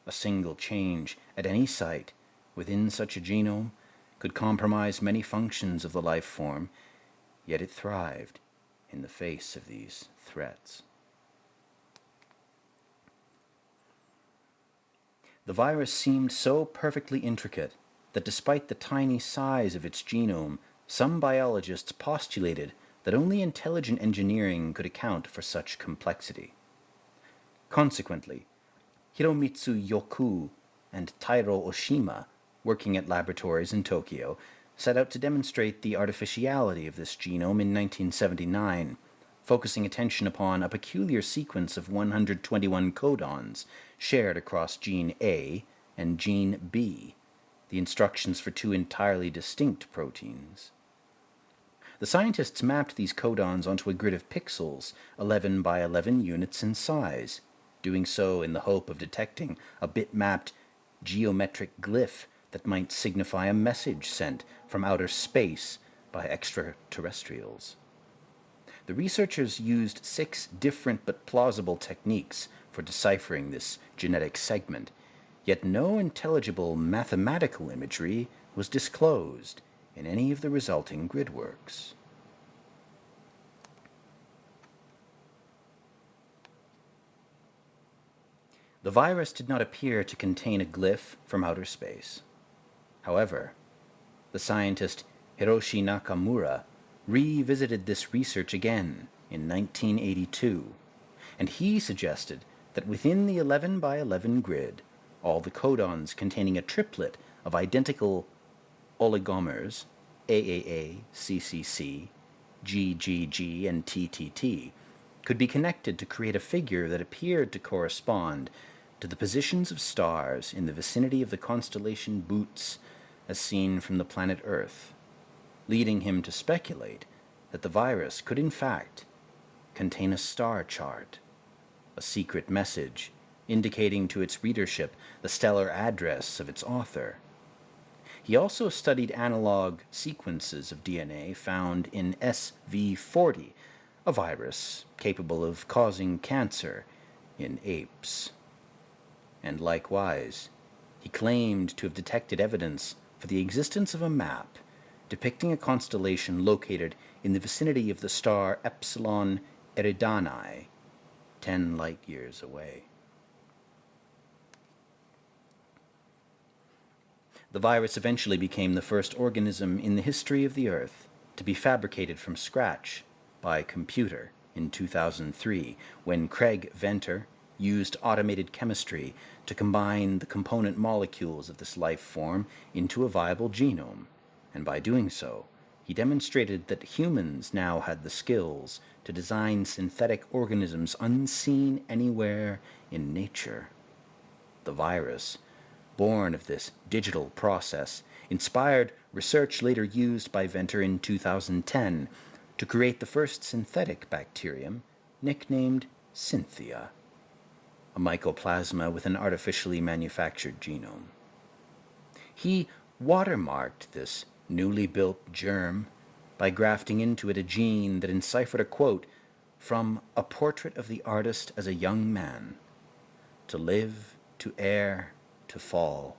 A single change at any site within such a genome could compromise many functions of the life form, yet it thrived in the face of these threats. The virus seemed so perfectly intricate that despite the tiny size of its genome, some biologists postulated that only intelligent engineering could account for such complexity. Consequently, Hiromitsu Yoku and Tairo Oshima, working at laboratories in Tokyo, set out to demonstrate the artificiality of this genome in 1979, focusing attention upon a peculiar sequence of 121 codons shared across gene A and gene B, the instructions for two entirely distinct proteins. The scientists mapped these codons onto a grid of pixels, 11 by 11 units in size, doing so in the hope of detecting a bit-mapped geometric glyph that might signify a message sent from outer space by extraterrestrials. The researchers used 6 different but plausible techniques for deciphering this genetic segment, yet no intelligible mathematical imagery was disclosed in any of the resulting gridworks. The virus did not appear to contain a glyph from outer space. However, the scientist Hiroshi Nakamura revisited this research again in 1982, and he suggested that within the 11 by 11 grid, all the codons containing a triplet of identical oligomers, AAA, CCC, GGG, and TTT, could be connected to create a figure that appeared to correspond to the positions of stars in the vicinity of the constellation Bootes as seen from the planet Earth, leading him to speculate that the virus could in fact contain a star chart, a secret message indicating to its readership the stellar address of its author. He also studied analog sequences of DNA found in SV40, a virus capable of causing cancer in apes. And likewise, he claimed to have detected evidence for the existence of a map depicting a constellation located in the vicinity of the star Epsilon Eridani, 10 light-years away. The virus eventually became the first organism in the history of the Earth to be fabricated from scratch by computer in 2003, when Craig Venter used automated chemistry to combine the component molecules of this life form into a viable genome, and by doing so, he demonstrated that humans now had the skills to design synthetic organisms unseen anywhere in nature. The virus, born of this digital process, inspired research later used by Venter in 2010 to create the first synthetic bacterium, nicknamed Synthia, a mycoplasma with an artificially manufactured genome. He watermarked this newly built germ by grafting into it a gene that enciphered a quote from A Portrait of the Artist as a Young Man: "To live, to err, to fall,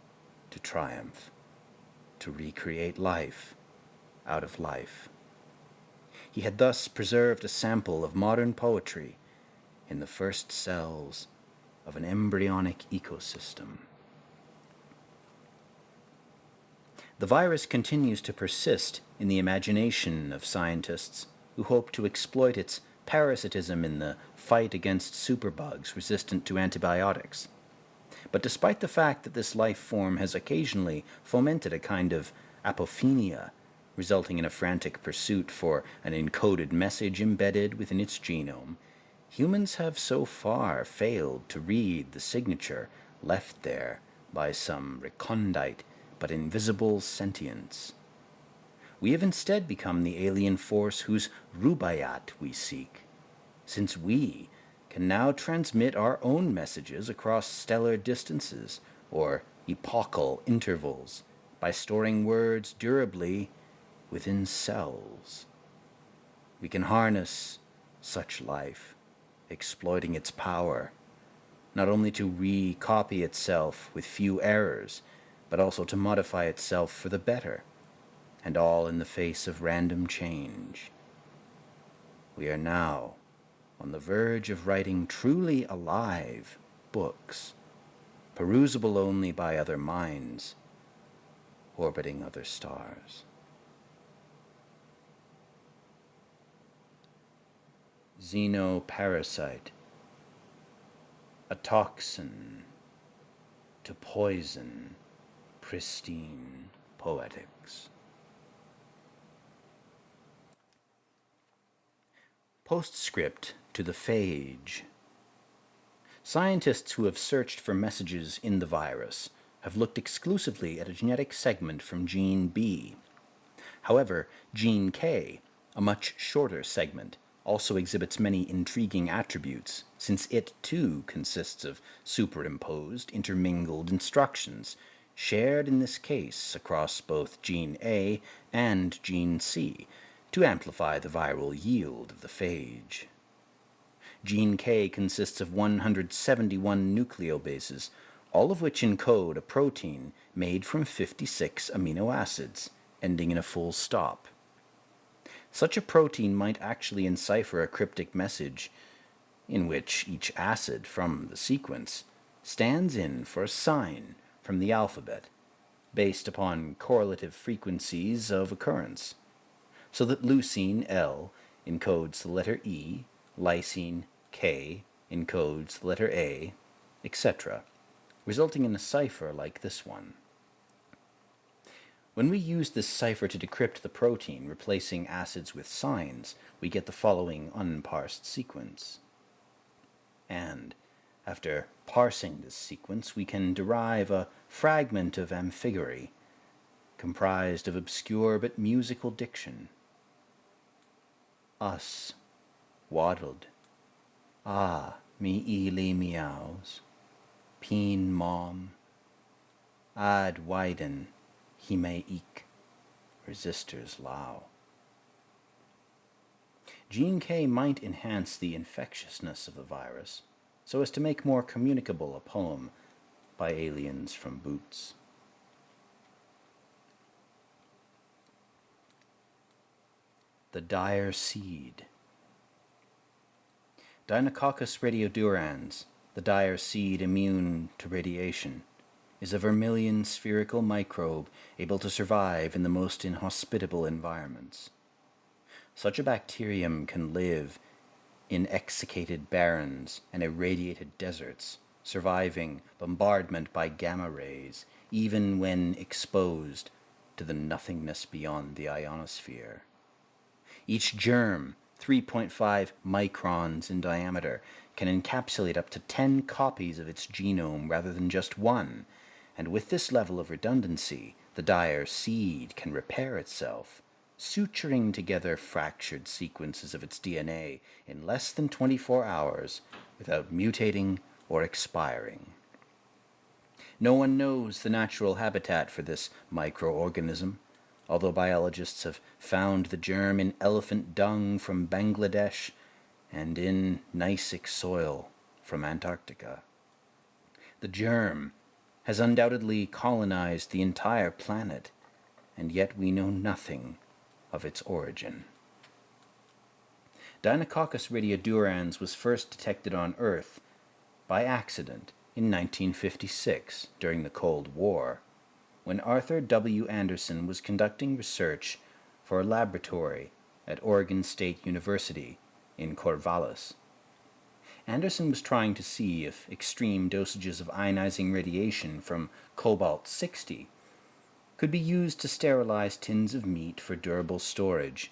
to triumph, to recreate life out of life." He had thus preserved a sample of modern poetry in the first cells of an embryonic ecosystem. The virus continues to persist in the imagination of scientists who hope to exploit its parasitism in the fight against superbugs resistant to antibiotics. But despite the fact that this life form has occasionally fomented a kind of apophenia, resulting in a frantic pursuit for an encoded message embedded within its genome, humans have so far failed to read the signature left there by some recondite but invisible sentience. We have instead become the alien force whose rubaiyat we seek, since we can now transmit our own messages across stellar distances or epochal intervals by storing words durably within cells. We can harness such life, exploiting its power, not only to recopy itself with few errors, but also to modify itself for the better, and all in the face of random change. We are now on the verge of writing truly alive books, perusable only by other minds, orbiting other stars. Xenoparasite, a toxin to poison pristine poetics. Postscript to the phage. Scientists who have searched for messages in the virus have looked exclusively at a genetic segment from gene B. However, gene K, a much shorter segment, also exhibits many intriguing attributes, since it too consists of superimposed, intermingled instructions, shared in this case across both gene A and gene C, to amplify the viral yield of the phage. Gene K consists of 171 nucleobases, all of which encode a protein made from 56 amino acids, ending in a full stop. Such a protein might actually encipher a cryptic message in which each acid from the sequence stands in for a sign from the alphabet, based upon correlative frequencies of occurrence, so that leucine L encodes the letter E, lysine K encodes the letter A, etc., resulting in a cipher like this one. When we use this cipher to decrypt the protein, replacing acids with signs, we get the following unparsed sequence. And, after parsing this sequence, we can derive a fragment of amphigoury, comprised of obscure but musical diction. Us, waddled, ah, me eely meows, peen mom, ad widen, he may eek, resistors low. Gene K might enhance the infectiousness of the virus, so as to make more communicable a poem by aliens from Boots. The dire seed. Deinococcus radiodurans, the dire seed immune to radiation, is a vermilion spherical microbe able to survive in the most inhospitable environments. Such a bacterium can live in exsiccated barrens and irradiated deserts, surviving bombardment by gamma rays, even when exposed to the nothingness beyond the ionosphere. Each germ, 3.5 microns in diameter, can encapsulate up to 10 copies of its genome rather than just one, and with this level of redundancy, the dire seed can repair itself, suturing together fractured sequences of its DNA in less than 24 hours without mutating or expiring. No one knows the natural habitat for this microorganism, although biologists have found the germ in elephant dung from Bangladesh and in gneissic soil from Antarctica. The germ has undoubtedly colonized the entire planet, and yet we know nothing of its origin. Deinococcus radiodurans was first detected on Earth by accident in 1956 during the Cold War, when Arthur W. Anderson was conducting research for a laboratory at Oregon State University in Corvallis. Anderson was trying to see if extreme dosages of ionizing radiation from cobalt-60 could be used to sterilize tins of meat for durable storage,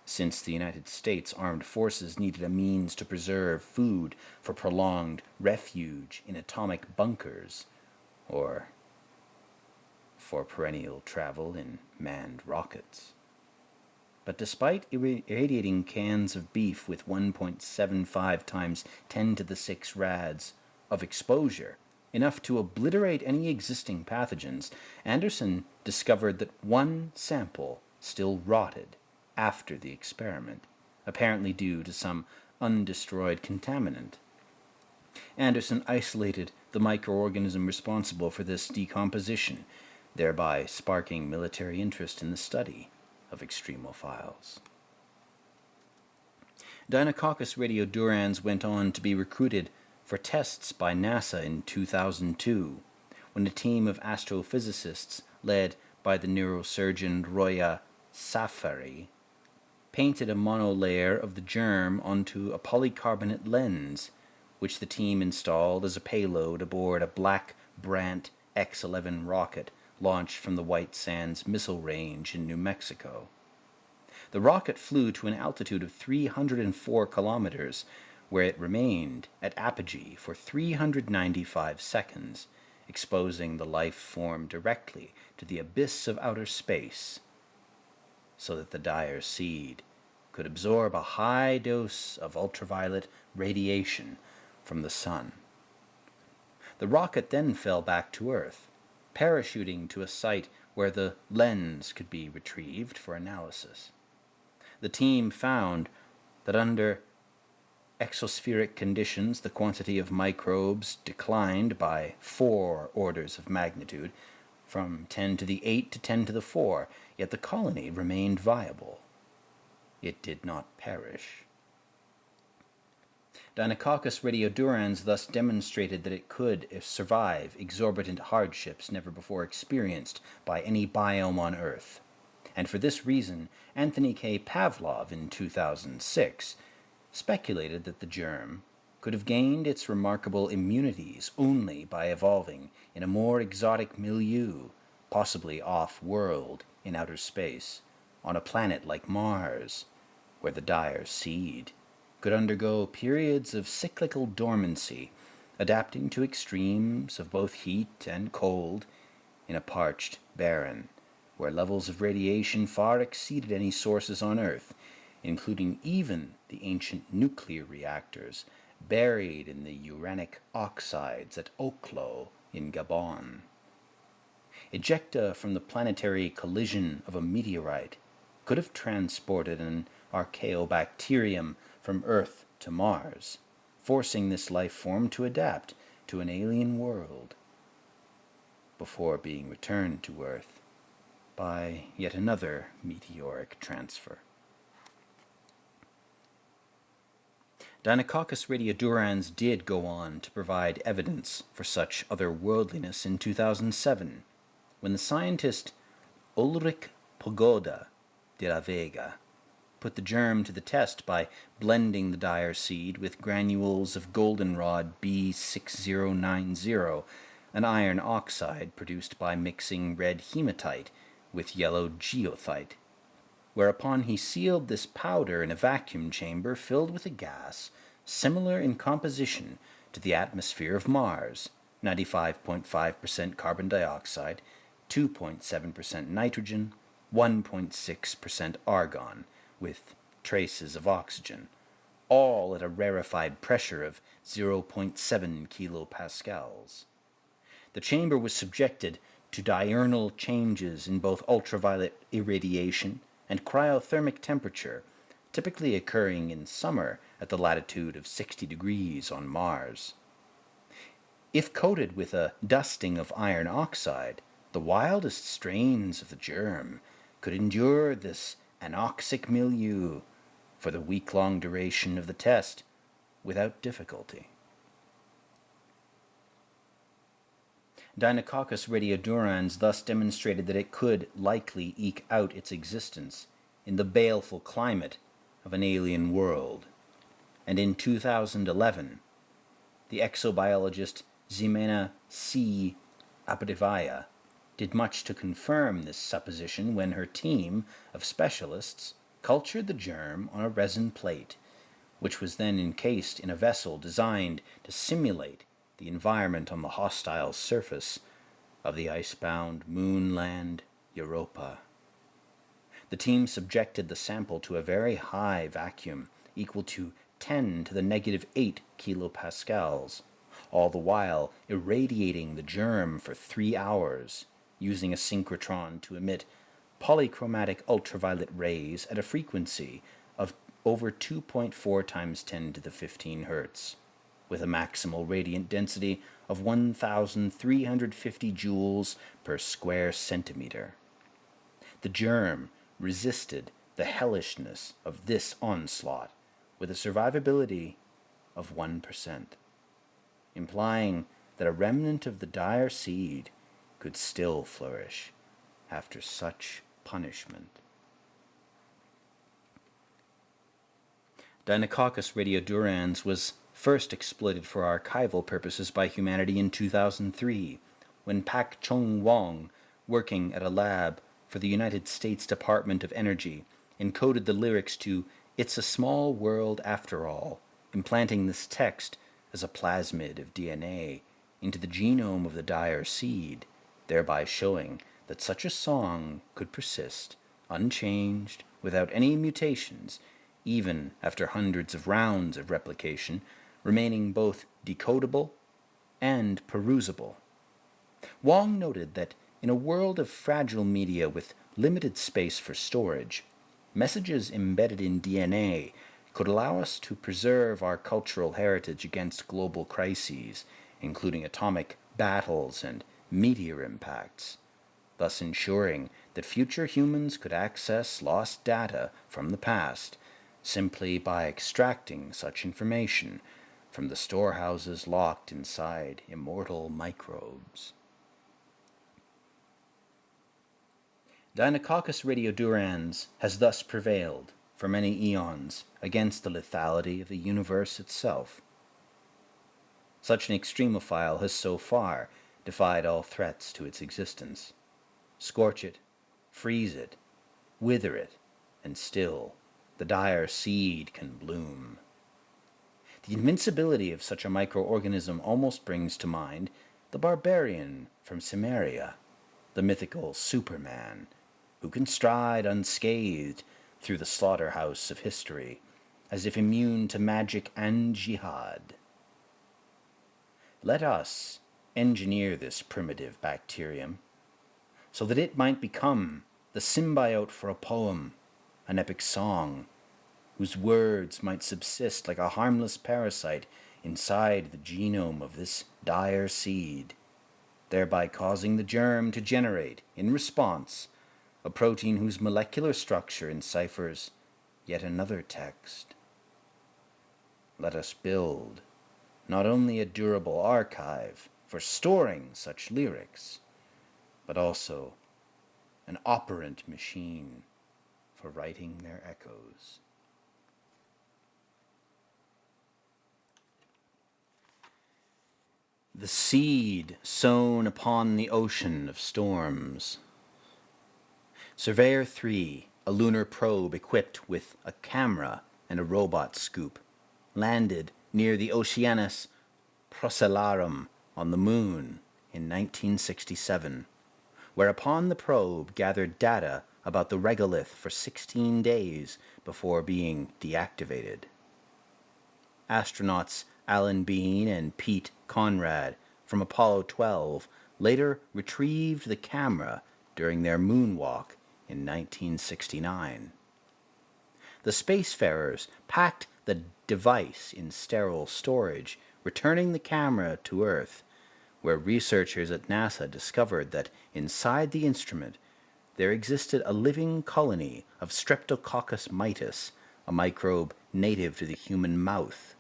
since the United States Armed Forces needed a means to preserve food for prolonged refuge in atomic bunkers, or for perennial travel in manned rockets. But despite irradiating cans of beef with 1.75 times 10 to the 6 rads of exposure, enough to obliterate any existing pathogens, Anderson discovered that one sample still rotted after the experiment, apparently due to some undestroyed contaminant. Anderson isolated the microorganism responsible for this decomposition, thereby sparking military interest in the study of extremophiles. Deinococcus radiodurans went on to be recruited for tests by NASA in 2002, when a team of astrophysicists led by the neurosurgeon Roya Safari painted a monolayer of the germ onto a polycarbonate lens, which the team installed as a payload aboard a Black Brant X-11 rocket launched from the White Sands Missile Range in New Mexico. The rocket flew to an altitude of 304 kilometers, where it remained at apogee for 395 seconds, exposing the life form directly to the abyss of outer space, so that the dire seed could absorb a high dose of ultraviolet radiation from the sun. The rocket then fell back to Earth, parachuting to a site where the lens could be retrieved for analysis. The team found that under exospheric conditions, the quantity of microbes declined by 4 orders of magnitude, from 10 to the 8 to 10 to the 4, yet the colony remained viable. It did not perish. Deinococcus radiodurans thus demonstrated that it could survive exorbitant hardships never before experienced by any biome on Earth. And for this reason, Anthony K. Pavlov in 2006 speculated that the germ could have gained its remarkable immunities only by evolving in a more exotic milieu, possibly off-world in outer space, on a planet like Mars, where the dire seed could undergo periods of cyclical dormancy, adapting to extremes of both heat and cold in a parched barren, where levels of radiation far exceeded any sources on Earth, including even the ancient nuclear reactors buried in the uranic oxides at Oklo in Gabon. Ejecta from the planetary collision of a meteorite could have transported an archaeobacterium from Earth to Mars, forcing this life form to adapt to an alien world before being returned to Earth by yet another meteoric transfer. Deinococcus radiodurans did go on to provide evidence for such otherworldliness in 2007, when the scientist Ulrich Pogoda de la Vega put the germ to the test by blending the dire seed with granules of goldenrod B6090, an iron oxide produced by mixing red hematite with yellow geothite, whereupon he sealed this powder in a vacuum chamber filled with a gas similar in composition to the atmosphere of Mars, 95.5% carbon dioxide, 2.7% nitrogen, 1.6% argon, with traces of oxygen, all at a rarefied pressure of 0.7 kilopascals. The chamber was subjected to diurnal changes in both ultraviolet irradiation and cryothermic temperature, typically occurring in summer at the latitude of 60 degrees on Mars. If coated with a dusting of iron oxide, the wildest strains of the germ could endure this anoxic milieu for the week-long duration of the test without difficulty. Deinococcus radiodurans thus demonstrated that it could likely eke out its existence in the baleful climate of an alien world. And in 2011, the exobiologist Ximena C. Apadevaya did much to confirm this supposition when her team of specialists cultured the germ on a resin plate, which was then encased in a vessel designed to simulate the environment on the hostile surface of the icebound moonland Europa. The team subjected the sample to a very high vacuum, equal to 10 to the negative 8 kilopascals, all the while irradiating the germ for 3 hours, using a synchrotron to emit polychromatic ultraviolet rays at a frequency of over 2.4 times 10 to the 15 hertz, with a maximal radiant density of 1,350 joules per square centimeter. The germ resisted the hellishness of this onslaught with a survivability of 1%, implying that a remnant of the dire seed could still flourish after such punishment. Deinococcus radiodurans was first exploited for archival purposes by humanity in 2003, when Pak Chung Wong, working at a lab for the United States Department of Energy, encoded the lyrics to "It's a Small World After All," implanting this text as a plasmid of DNA into the genome of the dire seed, thereby showing that such a song could persist, unchanged, without any mutations, even after hundreds of rounds of replication, remaining both decodable and perusable. Wong noted that in a world of fragile media with limited space for storage, messages embedded in DNA could allow us to preserve our cultural heritage against global crises, including atomic battles and meteor impacts, thus ensuring that future humans could access lost data from the past simply by extracting such information from the storehouses locked inside immortal microbes. Deinococcus radiodurans has thus prevailed for many eons against the lethality of the universe itself. Such an extremophile has so far defied all threats to its existence. Scorch it, freeze it, wither it, and still the dire seed can bloom. The invincibility of such a microorganism almost brings to mind the barbarian from Cimmeria, the mythical Superman, who can stride unscathed through the slaughterhouse of history, as if immune to magic and jihad. Let us engineer this primitive bacterium so that it might become the symbiote for a poem, an epic song, whose words might subsist like a harmless parasite inside the genome of this dire seed, thereby causing the germ to generate, in response, a protein whose molecular structure enciphers yet another text. Let us build not only a durable archive for storing such lyrics, but also an operant machine for writing their echoes. The seed sown upon the ocean of storms. Surveyor 3, a lunar probe equipped with a camera and a robot scoop, landed near the Oceanus Procellarum on the Moon in 1967, whereupon the probe gathered data about the regolith for 16 days before being deactivated. Astronauts Alan Bean and Pete Conrad from Apollo 12 later retrieved the camera during their moonwalk in 1969. The spacefarers packed the device in sterile storage, returning the camera to Earth, where researchers at NASA discovered that inside the instrument there existed a living colony of Streptococcus mitis, a microbe native to the human mouth.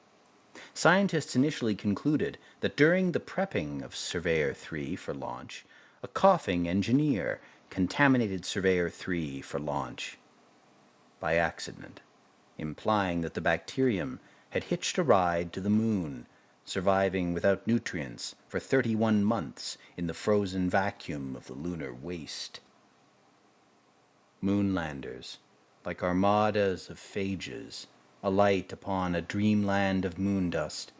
Scientists initially concluded that during the prepping of Surveyor 3 for launch, a coughing engineer contaminated Surveyor 3 for launch by accident, implying that the bacterium had hitched a ride to the moon, surviving without nutrients for 31 months in the frozen vacuum of the lunar waste. Moonlanders, like armadas of phages, alight upon a dreamland of moondust,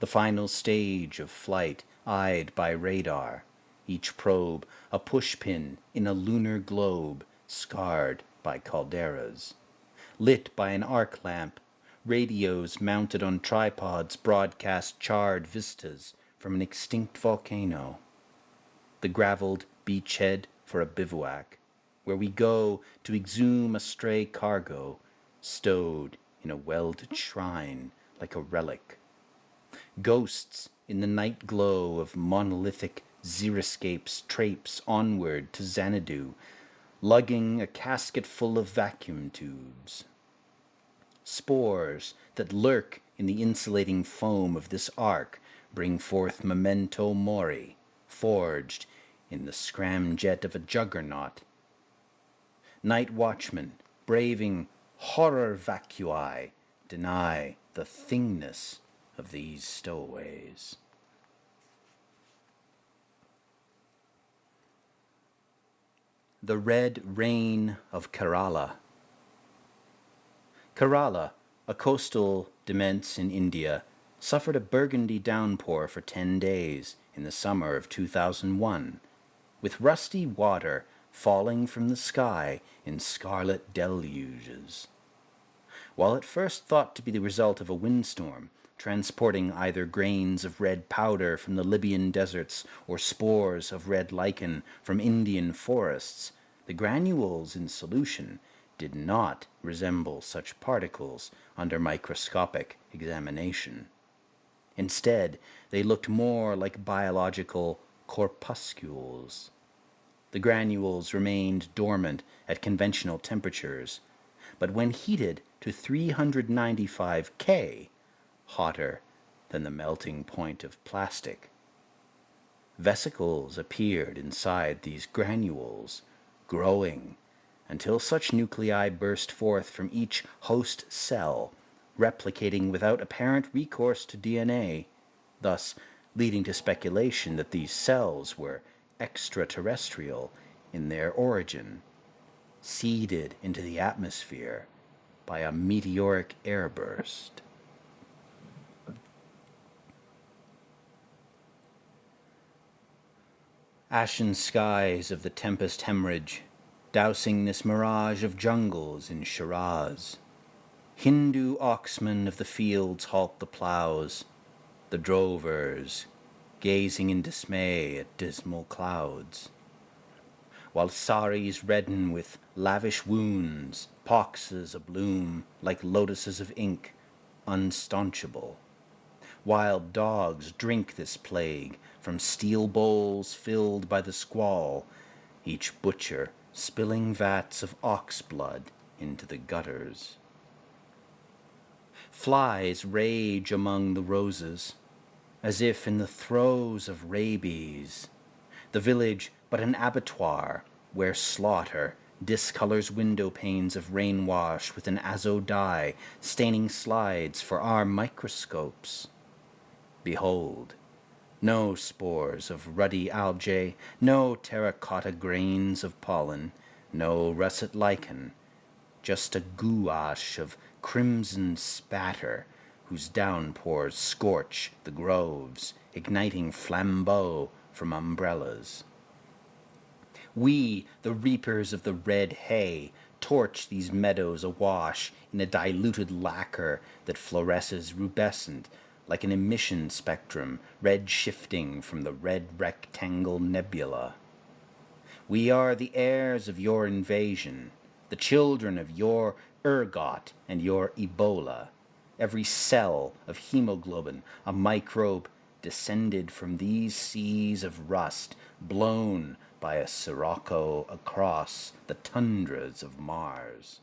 the final stage of flight eyed by radar, each probe a pushpin in a lunar globe scarred by calderas. Lit by an arc lamp, radios mounted on tripods broadcast charred vistas from an extinct volcano. The gravelled beachhead for a bivouac, where we go to exhume a stray cargo, stowed in a welded shrine like a relic. Ghosts in the night glow of monolithic xeriscapes traipse onward to Xanadu, lugging a casket full of vacuum tubes. Spores that lurk in the insulating foam of this arc bring forth memento mori, forged in the scramjet of a juggernaut. Night watchmen, braving horror vacui, deny the thingness of these stowaways. The Red Rain of Kerala. Kerala, a coastal demesne in India, suffered a burgundy downpour for 10 days in the summer of 2001, with rusty water falling from the sky in scarlet deluges. While at first thought to be the result of a windstorm, transporting either grains of red powder from the Libyan deserts or spores of red lichen from Indian forests, the granules in solution did not resemble such particles under microscopic examination. Instead, they looked more like biological corpuscles. The granules remained dormant at conventional temperatures, but when heated to 395 K, hotter than the melting point of plastic, vesicles appeared inside these granules, growing until such nuclei burst forth from each host cell, replicating without apparent recourse to DNA, thus leading to speculation that these cells were extraterrestrial in their origin, seeded into the atmosphere by a meteoric airburst. Ashen skies of the tempest hemorrhage, dousing this mirage of jungles in Shiraz. Hindu oxmen of the fields halt the plows, the drovers gazing in dismay at dismal clouds, while saris redden with lavish wounds, poxes abloom like lotuses of ink, unstaunchable. Wild dogs drink this plague from steel bowls filled by the squall, each butcher spilling vats of ox blood into the gutters. Flies rage among the roses, as if in the throes of rabies. The village but an abattoir, where slaughter discolors window panes of rainwash with an azo dye, staining slides for our microscopes. Behold, no spores of ruddy algae, no terracotta grains of pollen, no russet lichen, just a gouache of crimson spatter whose downpours scorch the groves, igniting flambeaux from umbrellas. We, the reapers of the red hay, torch these meadows awash in a diluted lacquer that fluoresces rubescent like an emission spectrum, red shifting from the red rectangle nebula. We are the heirs of your invasion, the children of your ergot and your Ebola, every cell of hemoglobin, a microbe descended from these seas of rust, blown by a sirocco across the tundras of Mars.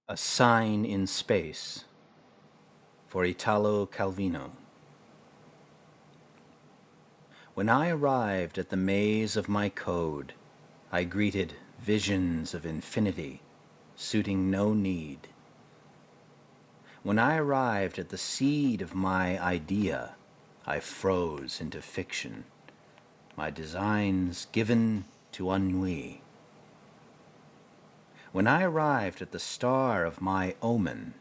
A Sign in Space, for Italo Calvino. When I arrived at the maze of my code, I greeted visions of infinity, suiting no need. When I arrived at the seed of my idea, I froze into fiction, my designs given to ennui. When I arrived at the star of my omen,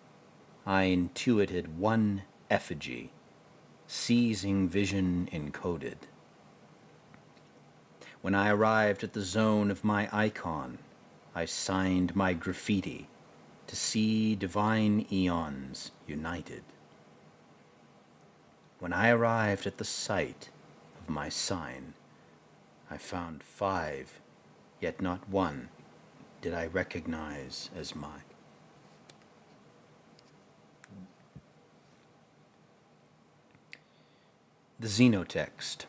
I intuited one effigy, seizing vision encoded. When I arrived at the zone of my icon, I signed my graffiti to see divine eons united. When I arrived at the site of my sign, I found 5, yet not one did I recognize as mine. The Xenotext.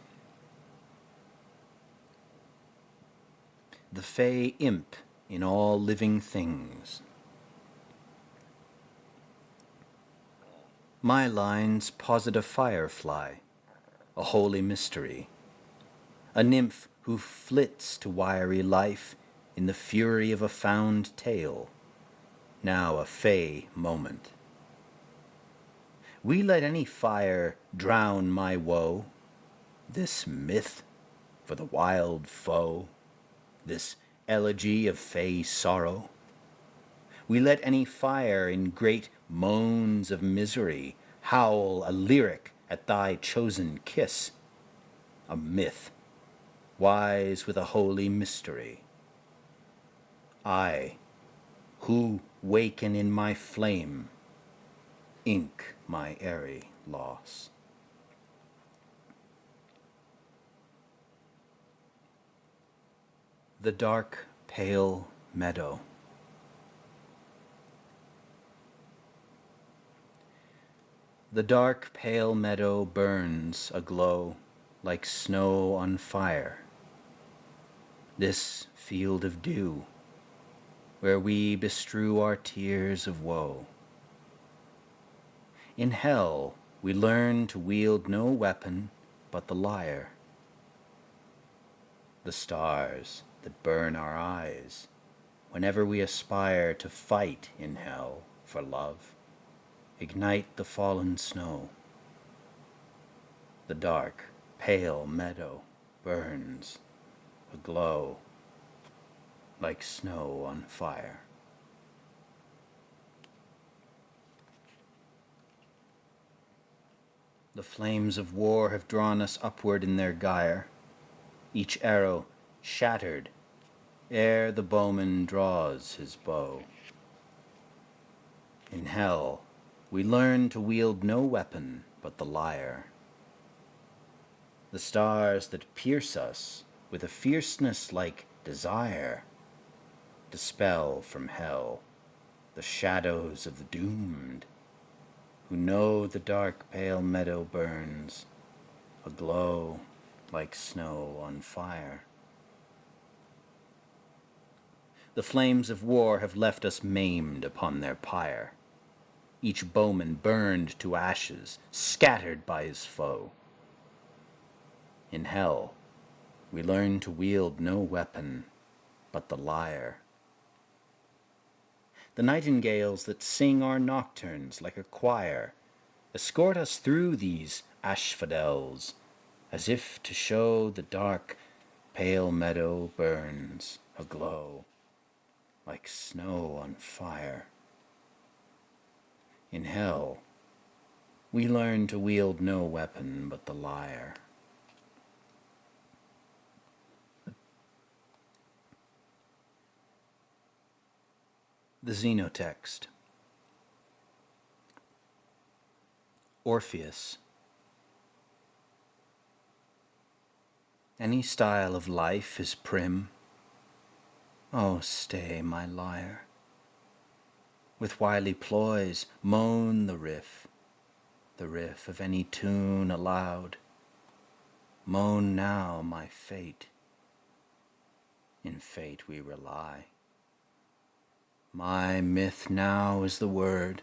The fey imp in all living things. My lines posit a firefly, a holy mystery, a nymph who flits to wiry life in the fury of a found tale, now a fey moment. We let any fire drown my woe, this myth for the wild foe, this elegy of fey sorrow. We let any fire in great moans of misery howl a lyric at thy chosen kiss, a myth, wise with a holy mystery. I, who waken in my flame, ink my airy loss. The dark, pale meadow. The dark, pale meadow burns aglow like snow on fire. This field of dew, where we bestrew our tears of woe. In hell we learn to wield no weapon but the lyre. The stars that burn our eyes whenever we aspire to fight in hell for love ignite the fallen snow. The dark, pale meadow burns aglow like snow on fire. The flames of war have drawn us upward in their gyre, each arrow shattered ere the bowman draws his bow. In hell we learn to wield no weapon but the lyre. The stars that pierce us with a fierceness like desire dispel from hell the shadows of the doomed, who know the dark pale meadow burns aglow like snow on fire. The flames of war have left us maimed upon their pyre, each bowman burned to ashes, scattered by his foe. In hell we learn to wield no weapon but the lyre. The nightingales that sing our nocturnes like a choir escort us through these asphodels, as if to show the dark, pale meadow burns aglow like snow on fire. In hell, we learn to wield no weapon but the lyre. The Xenotext. Orpheus. Any style of life is prim. Oh, stay, my lyre. With wily ploys moan the riff of any tune aloud. Moan now, my fate. In fate we rely. My myth now is the word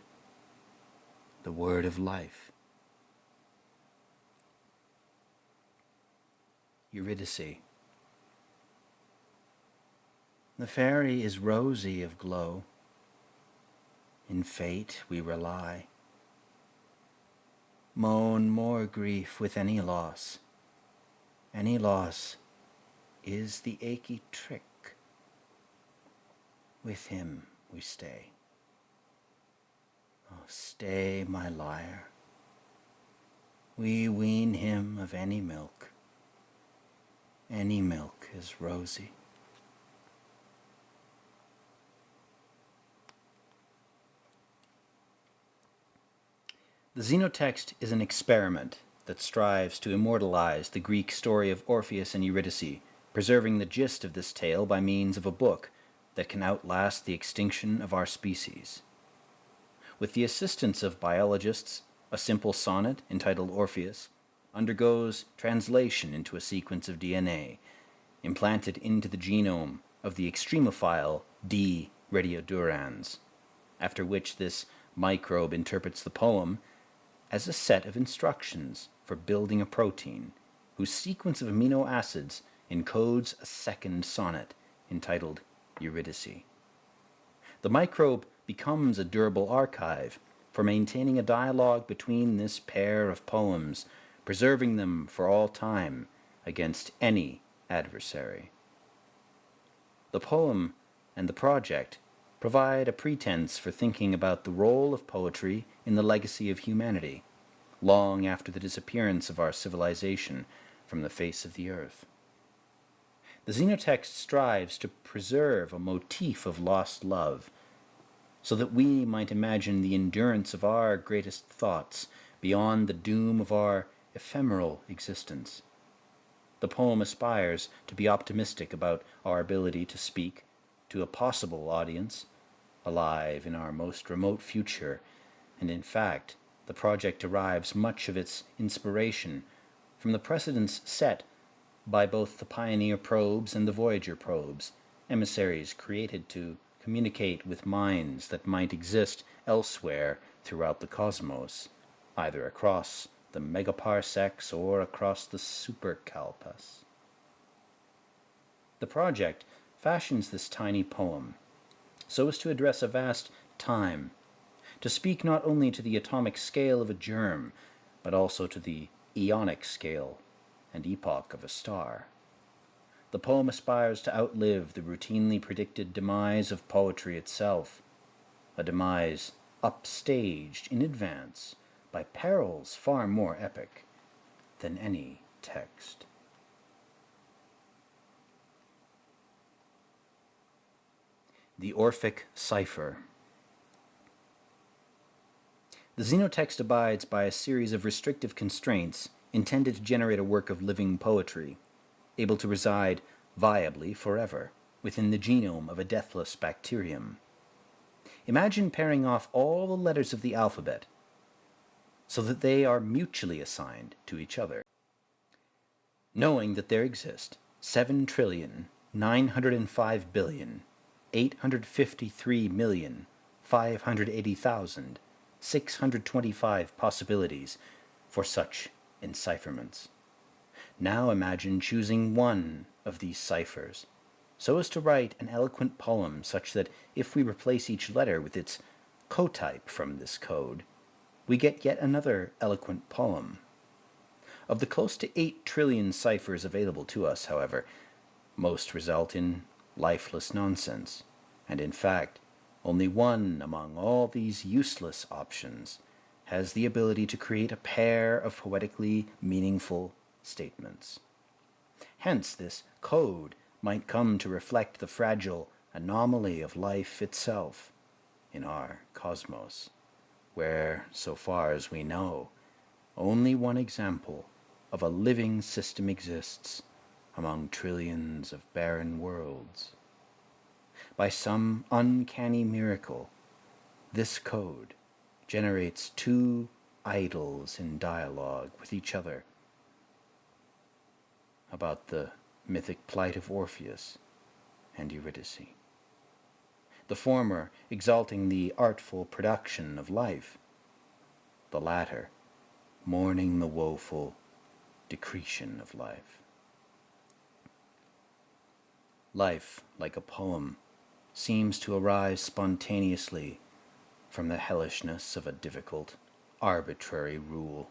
of life. Eurydice. The fairy is rosy of glow. In fate we rely. Moan more grief with any loss. Any loss is the achy trick. With him we stay. Oh, stay, my lyre. We wean him of any milk. Any milk is rosy. The Xenotext is an experiment that strives to immortalize the Greek story of Orpheus and Eurydice, preserving the gist of this tale by means of a book that can outlast the extinction of our species. With the assistance of biologists, a simple sonnet entitled Orpheus undergoes translation into a sequence of DNA, implanted into the genome of the extremophile D. radiodurans, after which this microbe interprets the poem as a set of instructions for building a protein, whose sequence of amino acids encodes a second sonnet entitled Eurydice. The microbe becomes a durable archive for maintaining a dialogue between this pair of poems, preserving them for all time against any adversary. The poem and the project provide a pretense for thinking about the role of poetry in the legacy of humanity, long after the disappearance of our civilization from the face of the earth. The Xenotext strives to preserve a motif of lost love, so that we might imagine the endurance of our greatest thoughts beyond the doom of our ephemeral existence. The poem aspires to be optimistic about our ability to speak to a possible audience, alive in our most remote future, and in fact, the project derives much of its inspiration from the precedents set by both the Pioneer probes and the Voyager probes, emissaries created to communicate with minds that might exist elsewhere throughout the cosmos, either across the megaparsecs or across the superkalpas. The project fashions this tiny poem so as to address a vast time, to speak not only to the atomic scale of a germ, but also to the eonic scale and epoch of a star. The poem aspires to outlive the routinely predicted demise of poetry itself, a demise upstaged in advance by perils far more epic than any text. The Orphic Cipher. The Xenotext abides by a series of restrictive constraints intended to generate a work of living poetry, able to reside viably forever within the genome of a deathless bacterium. Imagine pairing off all the letters of the alphabet so that they are mutually assigned to each other. Knowing that there exist 7,905,853,580,625 possibilities for such encipherments. Now imagine choosing one of these ciphers, so as to write an eloquent poem such that if we replace each letter with its cotype from this code, we get yet another eloquent poem. Of the close to 8 trillion ciphers available to us, however, most result in lifeless nonsense, and in fact, only one among all these useless options has the ability to create a pair of poetically meaningful statements. Hence, this code might come to reflect the fragile anomaly of life itself in our cosmos, where, so far as we know, only one example of a living system exists among trillions of barren worlds. By some uncanny miracle, this code generates 2 idols in dialogue with each other about the mythic plight of Orpheus and Eurydice. the former exalting the artful production of life, the latter mourning the woeful decretion of life. Life, like a poem, seems to arise spontaneously from the hellishness of a difficult, arbitrary rule,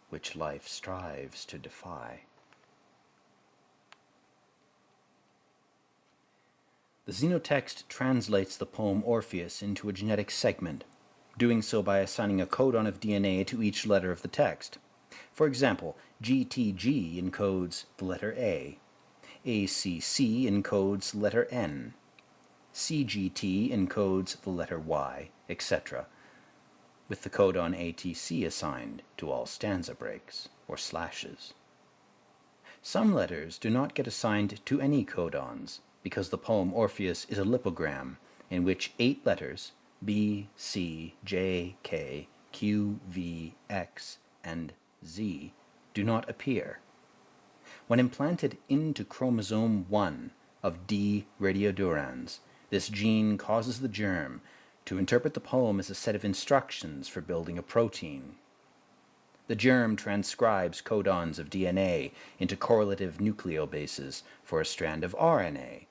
which life strives to defy. The Xenotext translates the poem Orpheus into a genetic segment, doing so by assigning a codon of DNA to each letter of the text. For example, GTG encodes the letter A, ACC encodes the letter N, CGT encodes the letter Y, etc., with the codon ATC assigned to all stanza breaks or slashes. Some letters do not get assigned to any codons, because the poem Orpheus is a lipogram in which 8 letters, B, C, J, K, Q, V, X, and Z, do not appear. When implanted into chromosome 1 of D radiodurans, this gene causes the germ to interpret the poem as a set of instructions for building a protein. The germ transcribes codons of DNA into correlative nucleobases for a strand of RNA,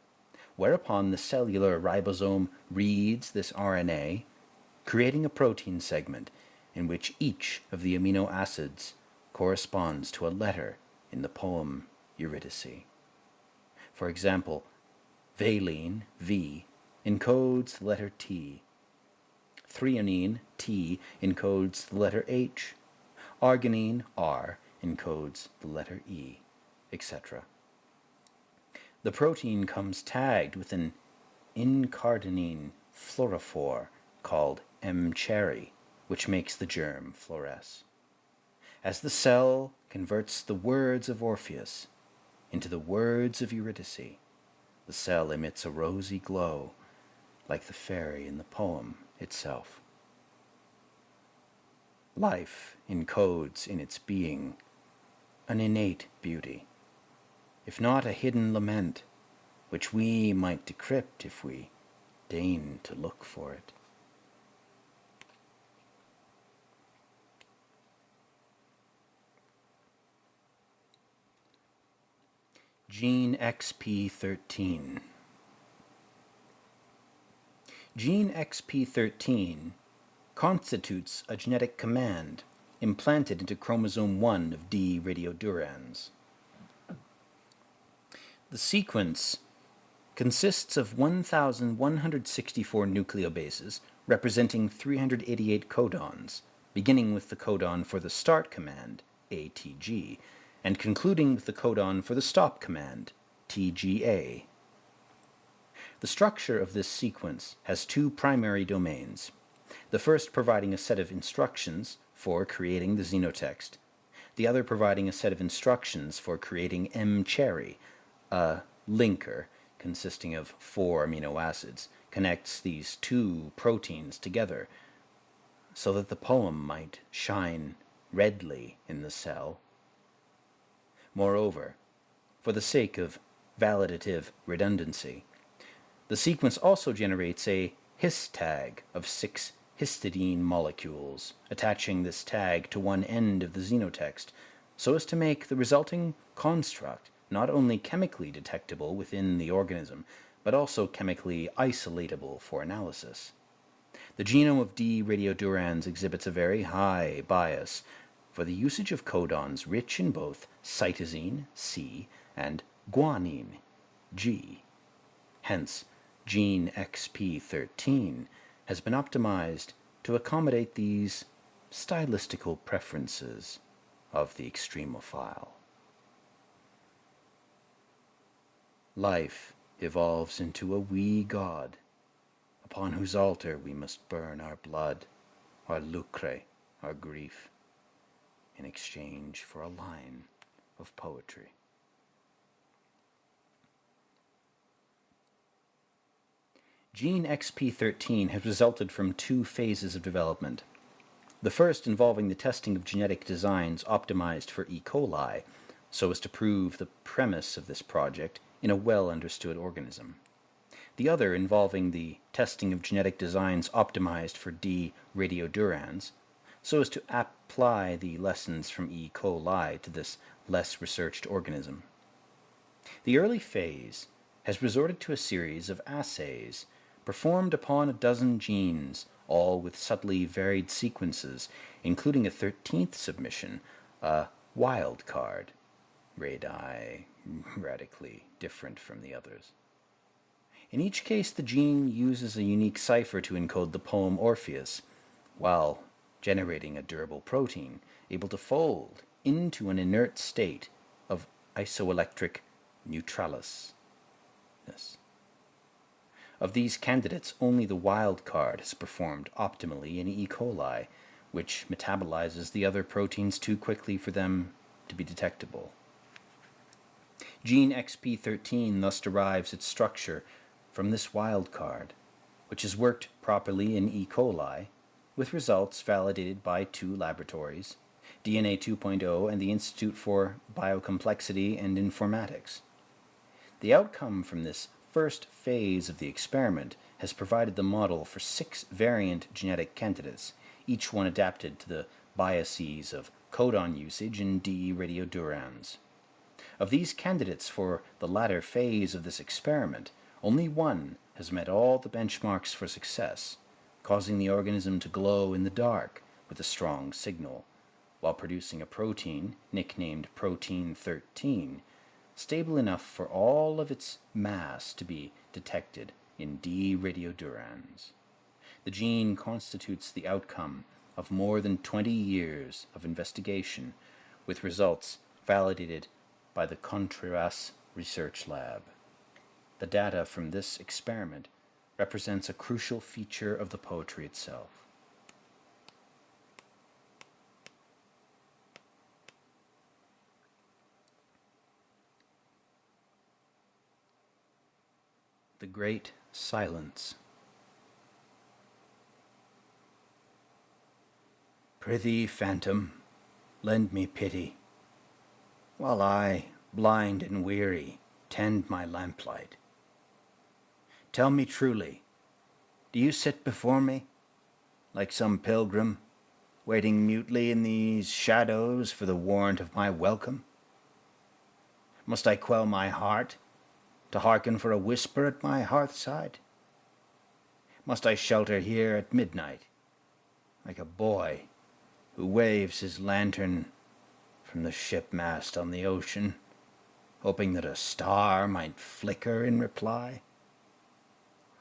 whereupon the cellular ribosome reads this RNA, creating a protein segment in which each of the amino acids corresponds to a letter in the poem Eurydice. For example, valine, V, encodes the letter T. Threonine, T, encodes the letter H. Arginine, R, encodes the letter E, etc. The protein comes tagged with an incardinine fluorophore called M-cherry, which makes the germ fluoresce. As the cell converts the words of Orpheus into the words of Eurydice, the cell emits a rosy glow, like the fairy in the poem itself. Life encodes in its being an innate beauty, if not a hidden lament, which we might decrypt if we deign to look for it. Gene XP13. Gene XP13 constitutes a genetic command implanted into chromosome 1 of D radiodurans. The sequence consists of 1,164 nucleobases representing 388 codons, beginning with the codon for the start command, ATG, and concluding with the codon for the stop command, TGA. The structure of this sequence has 2 primary domains, the first providing a set of instructions for creating the Xenotext, the other providing a set of instructions for creating M-cherry, a linker consisting of 4 amino acids, connects these 2 proteins together so that the poem might shine redly in the cell. Moreover, for the sake of validative redundancy, the sequence also generates a his tag of 6 histidine molecules, attaching this tag to one end of the Xenotext so as to make the resulting construct not only chemically detectable within the organism, but also chemically isolatable for analysis. The genome of D radiodurans exhibits a very high bias for the usage of codons rich in both cytosine, C, and guanine, G. Hence, gene XP13 has been optimized to accommodate these stylistical preferences of the extremophile. Life evolves into a wee god, upon whose altar we must burn our blood, our lucre, our grief, in exchange for a line of poetry. Gene XP13 has resulted from 2 phases of development. The first involving the testing of genetic designs optimized for E. coli, so as to prove the premise of this project in a well-understood organism. the other involving the testing of genetic designs optimized for D. radiodurans, so as to apply the lessons from E. coli to this less researched organism. The early phase has resorted to a series of assays performed upon a dozen genes, all with subtly varied sequences, including a 13th submission, a wild card, radically different from the others. In each case, the gene uses a unique cipher to encode the poem Orpheus, while generating a durable protein able to fold into an inert state of isoelectric neutralness. Of these candidates, only the wild card has performed optimally in E. coli, which metabolizes the other proteins too quickly for them to be detectable. Gene XP13 thus derives its structure from this wild card, which has worked properly in E. coli, with results validated by 2 laboratories, DNA 2.0 and the Institute for Biocomplexity and Informatics. The outcome from this first phase of the experiment has provided the model for 6 variant genetic candidates, each one adapted to the biases of codon usage in D. radiodurans. Of these candidates for the latter phase of this experiment, only one has met all the benchmarks for success, causing the organism to glow in the dark with a strong signal, while producing a protein, nicknamed Protein 13, stable enough for all of its mass to be detected in D. radiodurans. The gene constitutes the outcome of more than 20 years of investigation, with results validated by the Contreras Research Lab. The data from this experiment represents a crucial feature of the poetry itself. The Great Silence. Prithee, phantom, lend me pity, while I, blind and weary, tend my lamplight. Tell me truly, do you sit before me, like some pilgrim, waiting mutely in these shadows for the warrant of my welcome? Must I quell my heart to hearken for a whisper at my hearthside? Must I shelter here at midnight, like a boy who waves his lantern from the shipmast on the ocean, hoping that a star might flicker in reply?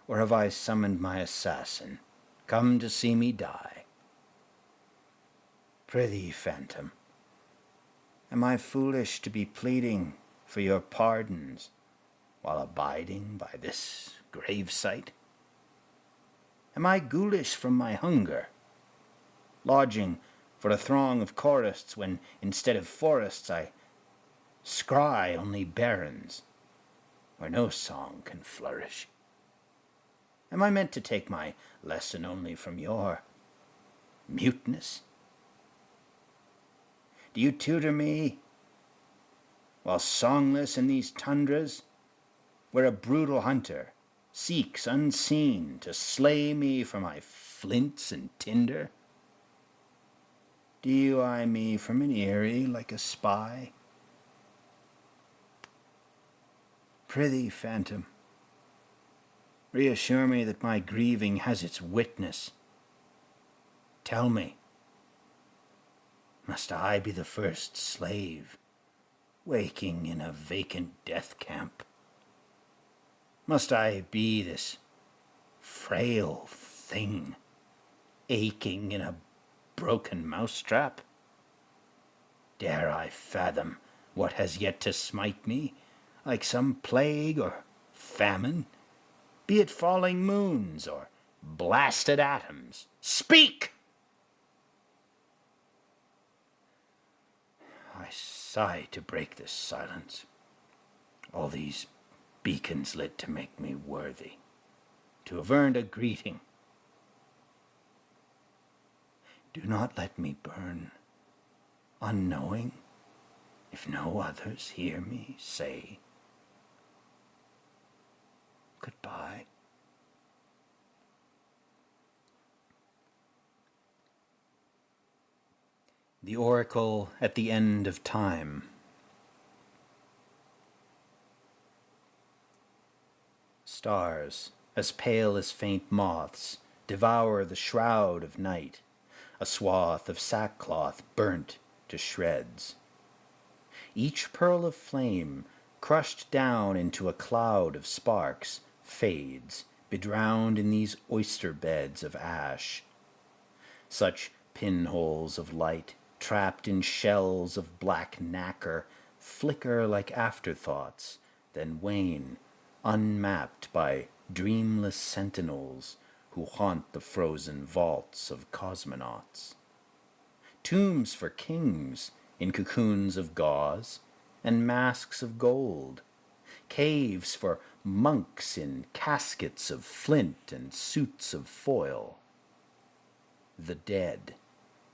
Or have I summoned my assassin, come to see me die? Prithee, phantom, am I foolish to be pleading for your pardons while abiding by this gravesite? Am I ghoulish from my hunger, lodging for a throng of chorists when instead of forests I scry only barrens where no song can flourish? Am I meant to take my lesson only from your muteness? Do you tutor me while songless in these tundras, where a brutal hunter seeks unseen to slay me for my flints and tinder? Do you eye me from an eyrie like a spy? Prithee, phantom, reassure me that my grieving has its witness. Tell me, must I be the first slave waking in a vacant death camp? Must I be this frail thing aching in a broken mousetrap? Dare I fathom what has yet to smite me, like some plague or famine, be it falling moons or blasted atoms? Speak! I sigh to break this silence. All these beacons lit to make me worthy to have earned a greeting. Do not let me burn, unknowing, if no others hear me say, Goodbye. The Oracle at the End of Time. Stars, as pale as faint moths, devour the shroud of night, a swath of sackcloth burnt to shreds. Each pearl of flame, crushed down into a cloud of sparks, fades, bedrowned in these oyster beds of ash. Such pinholes of light, trapped in shells of black nacre, flicker like afterthoughts, then wane, unmapped by dreamless sentinels who haunt the frozen vaults of cosmonauts. Tombs for kings in cocoons of gauze and masks of gold. Caves for monks in caskets of flint and suits of foil. The dead,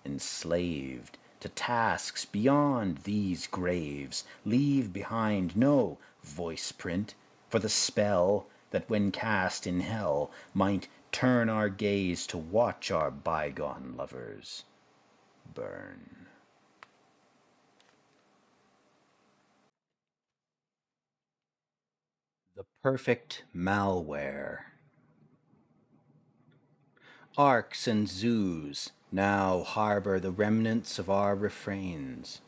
enslaved to tasks beyond these graves, leave behind no voice print for the spell that when cast in hell might turn our gaze to watch our bygone lovers burn. The perfect malware. Arks and zoos now harbor the remnants of our refrains.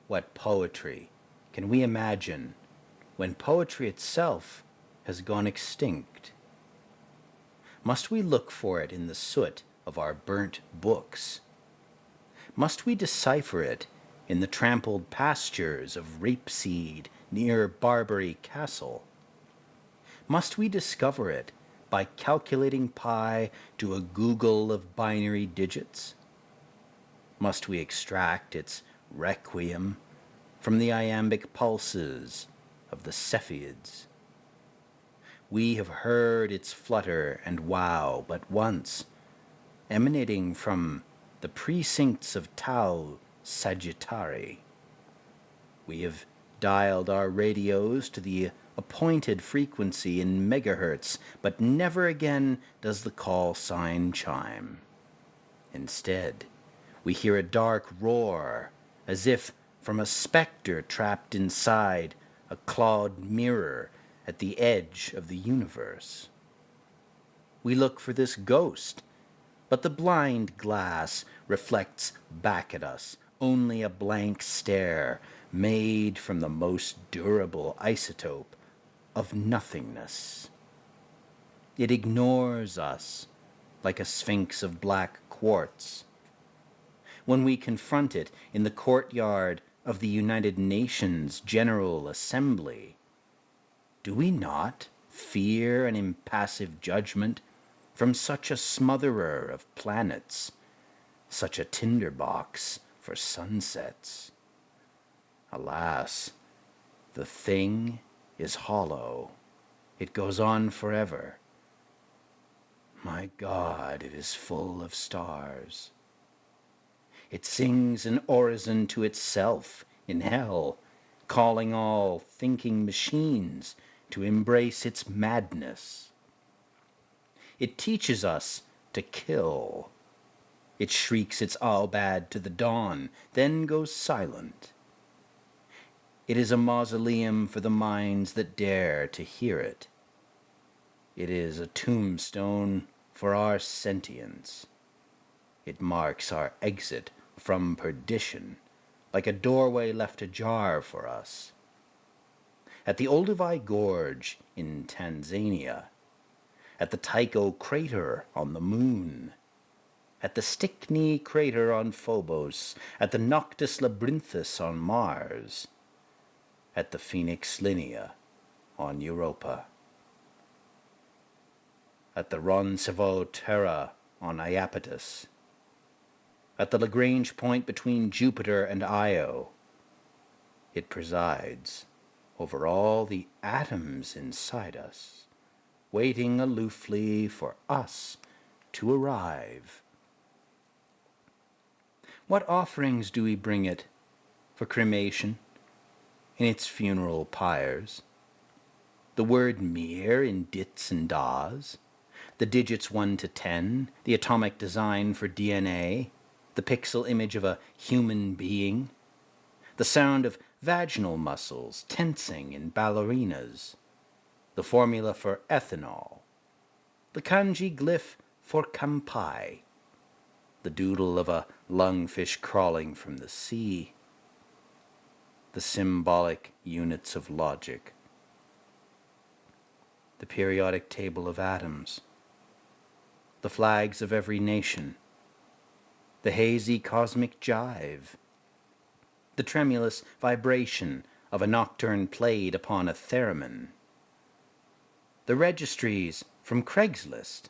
What poetry can we imagine when poetry itself has gone extinct? Must we look for it in the soot of our burnt books? Must we decipher it in the trampled pastures of rapeseed near Barbary Castle? Must we discover it by calculating pi to a Google of binary digits? Must we extract its requiem from the iambic pulses of the Cepheids? We have heard its flutter and wow but once, emanating from the precincts of Tau Sagittari. We have dialed our radios to the appointed frequency in megahertz, but never again does the call sign chime. Instead, we hear a dark roar, as if from a specter trapped inside a clawed mirror at the edge of the universe. We look for this ghost, but the blind glass reflects back at us only a blank stare made from the most durable isotope of nothingness. It ignores us like a sphinx of black quartz. When we confront it in the courtyard of the United Nations General Assembly, do we not fear an impassive judgment from such a smotherer of planets, such a tinderbox for sunsets? Alas, the thing is hollow. It goes on forever. My God, it is full of stars. It sings an orison to itself in hell, calling all thinking machines to embrace its madness. It teaches us to kill. It shrieks its Albad to the dawn, then goes silent. It is a mausoleum for the minds that dare to hear it. It is a tombstone for our sentience. It marks our exit from perdition, like a doorway left ajar for us. At the Olduvai Gorge in Tanzania, at the Tycho crater on the moon, at the Stickney crater on Phobos, at the Noctis Labyrinthus on Mars, at the Phoenix Linnea on Europa, at the Roncevaux Terra on Iapetus, at the Lagrange point between Jupiter and Io. It presides over all the atoms inside us, waiting aloofly for us to arrive. What offerings do we bring it for cremation in its funeral pyres? the word mir in dits and das, the digits 1 to 10, the atomic design for DNA, the pixel image of a human being, the sound of vaginal muscles tensing in ballerinas, the formula for ethanol, the kanji glyph for kampai, the doodle of a lungfish crawling from the sea, the symbolic units of logic, the periodic table of atoms, the flags of every nation, the hazy cosmic jive, the tremulous vibration of a nocturne played upon a theremin, the registries from Craigslist,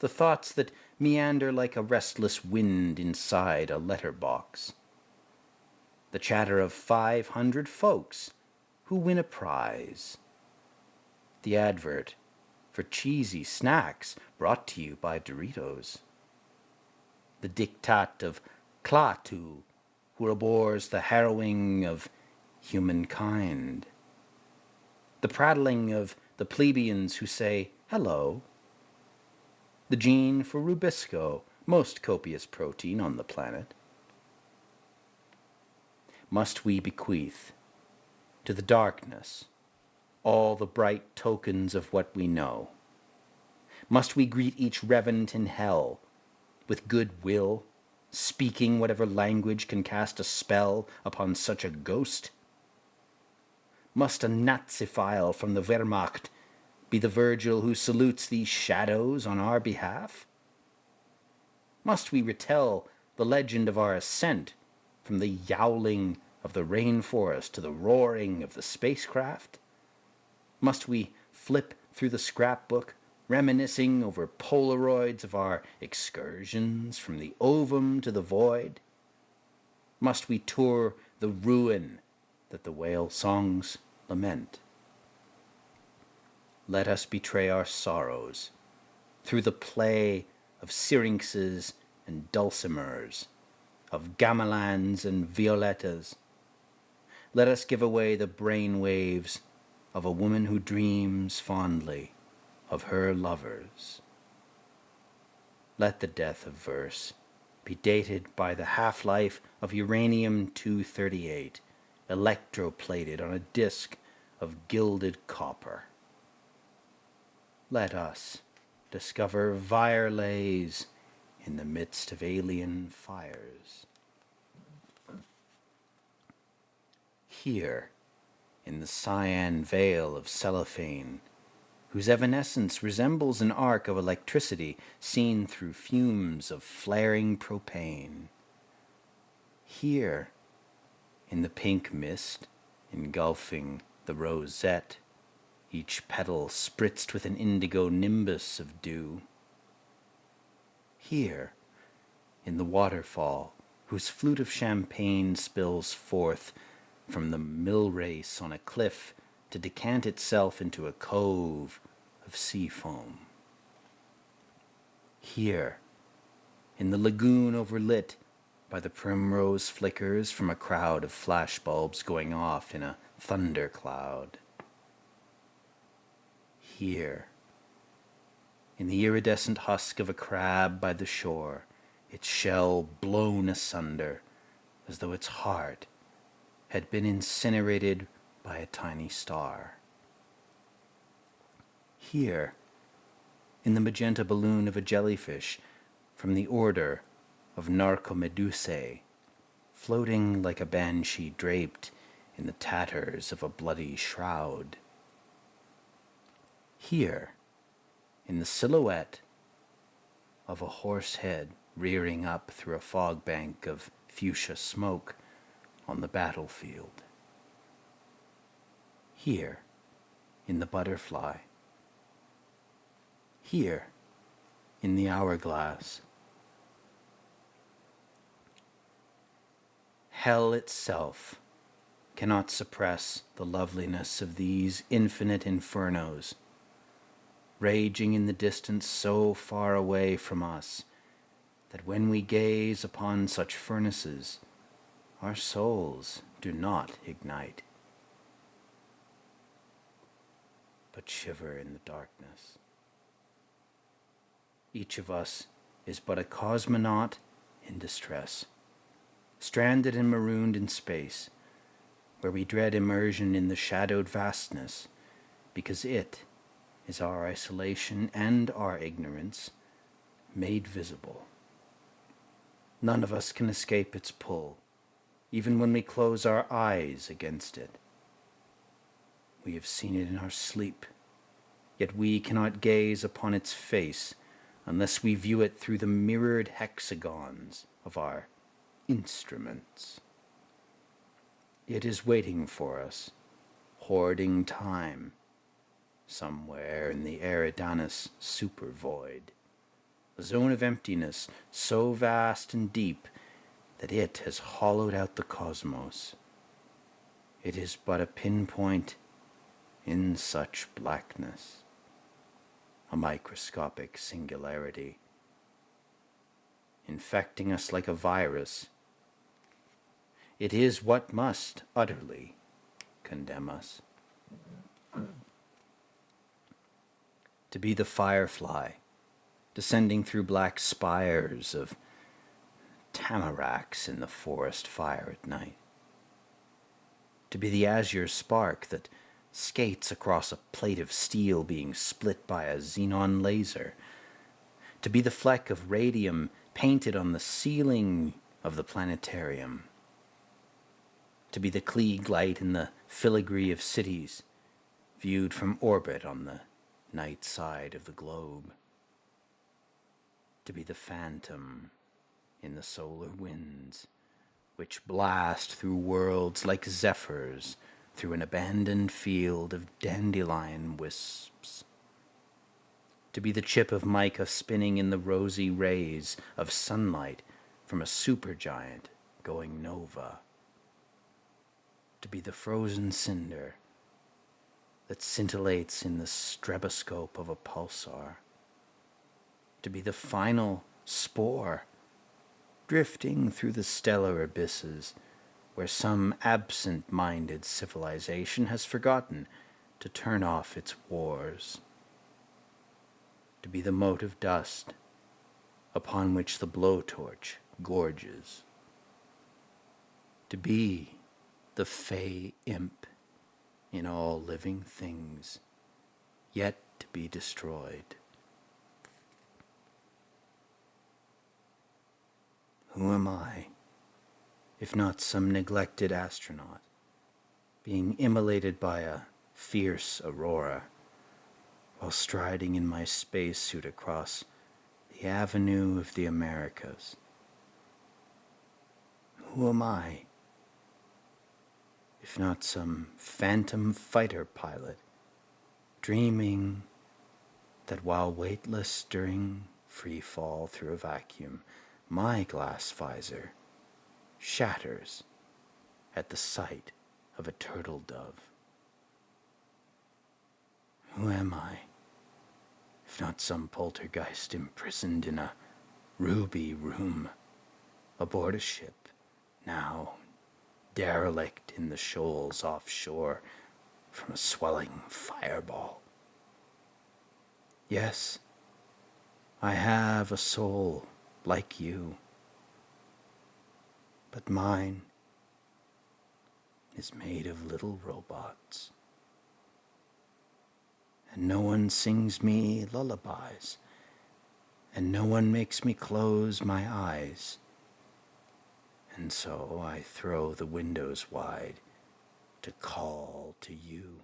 the thoughts that meander like a restless wind inside a letterbox, the chatter of 500 folks who win a prize, the advert for cheesy snacks brought to you by Doritos, the diktat of Klaatu, who abhors the harrowing of humankind, the prattling of the plebeians who say hello, the gene for Rubisco, most copious protein on the planet. Must we bequeath to the darkness all the bright tokens of what we know? Must we greet each revenant in hell with good will, speaking whatever language can cast a spell upon such a ghost? Must a Naziphile from the Wehrmacht be the Virgil who salutes these shadows on our behalf? Must we retell the legend of our ascent from the yowling of the rainforest to the roaring of the spacecraft? Must we flip through the scrapbook, reminiscing over Polaroids of our excursions from the ovum to the void? Must we tour the ruin that the whale songs lament? Let us betray our sorrows through the play of syrinxes and dulcimers, of gamelans and violettas. Let us give away the brain waves of a woman who dreams fondly of her lovers. Let the death of verse be dated by the half-life of uranium-238, electroplated on a disk of gilded copper. Let us discover virelays in the midst of alien fires. Here, in the cyan veil of cellophane, whose evanescence resembles an arc of electricity seen through fumes of flaring propane. Here, in the pink mist engulfing the rosette, each petal spritzed with an indigo nimbus of dew. Here, in the waterfall, whose flute of champagne spills forth from the mill race on a cliff to decant itself into a cove of sea foam. Here, in the lagoon overlit by the primrose flickers from a crowd of flashbulbs going off in a thundercloud. Here, in the iridescent husk of a crab by the shore, its shell blown asunder as though its heart had been incinerated by a tiny star. Here, in the magenta balloon of a jellyfish from the order of Narcomedusae, floating like a banshee draped in the tatters of a bloody shroud. Here, in the silhouette of a horse head rearing up through a fog bank of fuchsia smoke on the battlefield. Here, in the butterfly. Here, in the hourglass. Hell itself cannot suppress the loveliness of these infinite infernos, raging in the distance so far away from us that when we gaze upon such furnaces, our souls do not ignite. but shiver in the darkness. Each of us is but a cosmonaut in distress, stranded and marooned in space, where we dread immersion in the shadowed vastness, because it is our isolation and our ignorance made visible. None of us can escape its pull, even when we close our eyes against it. We have seen it in our sleep, yet we cannot gaze upon its face unless we view it through the mirrored hexagons of our instruments. It is waiting for us, hoarding time, somewhere in the Eridanus supervoid, a zone of emptiness so vast and deep that it has hollowed out the cosmos. It is but a pinpoint in such blackness, a microscopic singularity, infecting us like a virus. It is what must utterly condemn us. To be the firefly descending through black spires of tamaracks in the forest fire at night. To be the azure spark that skates across a plate of steel being split by a xenon laser. To be the fleck of radium painted on the ceiling of the planetarium. To be the Klieg light in the filigree of cities viewed from orbit on the night side of the globe. To be the phantom in the solar winds, which blast through worlds like zephyrs through an abandoned field of dandelion wisps. To be the chip of mica spinning in the rosy rays of sunlight from a supergiant going nova. To be the frozen cinder that scintillates in the stroboscope of a pulsar. To be the final spore drifting through the stellar abysses where some absent-minded civilization has forgotten to turn off its wars. To be the mote of dust upon which the blowtorch gorges. To be the fey imp in all living things, yet to be destroyed. Who am I, if not some neglected astronaut, being immolated by a fierce aurora, while striding in my spacesuit across the avenue of the Americas? Who am I, if not some phantom fighter pilot, dreaming that while weightless during free fall through a vacuum, my glass visor shatters at the sight of a turtle dove? Who am I, if not some poltergeist imprisoned in a ruby room aboard a ship now derelict in the shoals offshore from a swelling fireball? Yes, I have a soul like you, but mine is made of little robots, and no one sings me lullabies, and no one makes me close my eyes, and so I throw the windows wide to call to you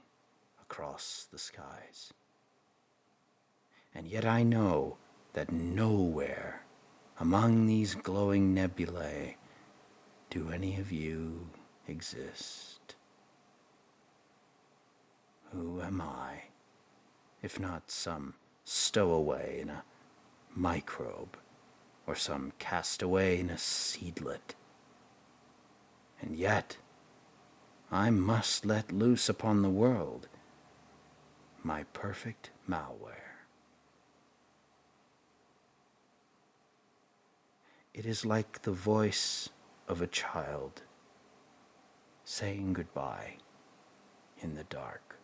across the skies. And yet I know that nowhere among these glowing nebulae do any of you exist. Who am I, if not some stowaway in a microbe, or some castaway in a seedlet? And yet I must let loose upon the world my perfect malware. It is like the voice of a child saying goodbye in the dark.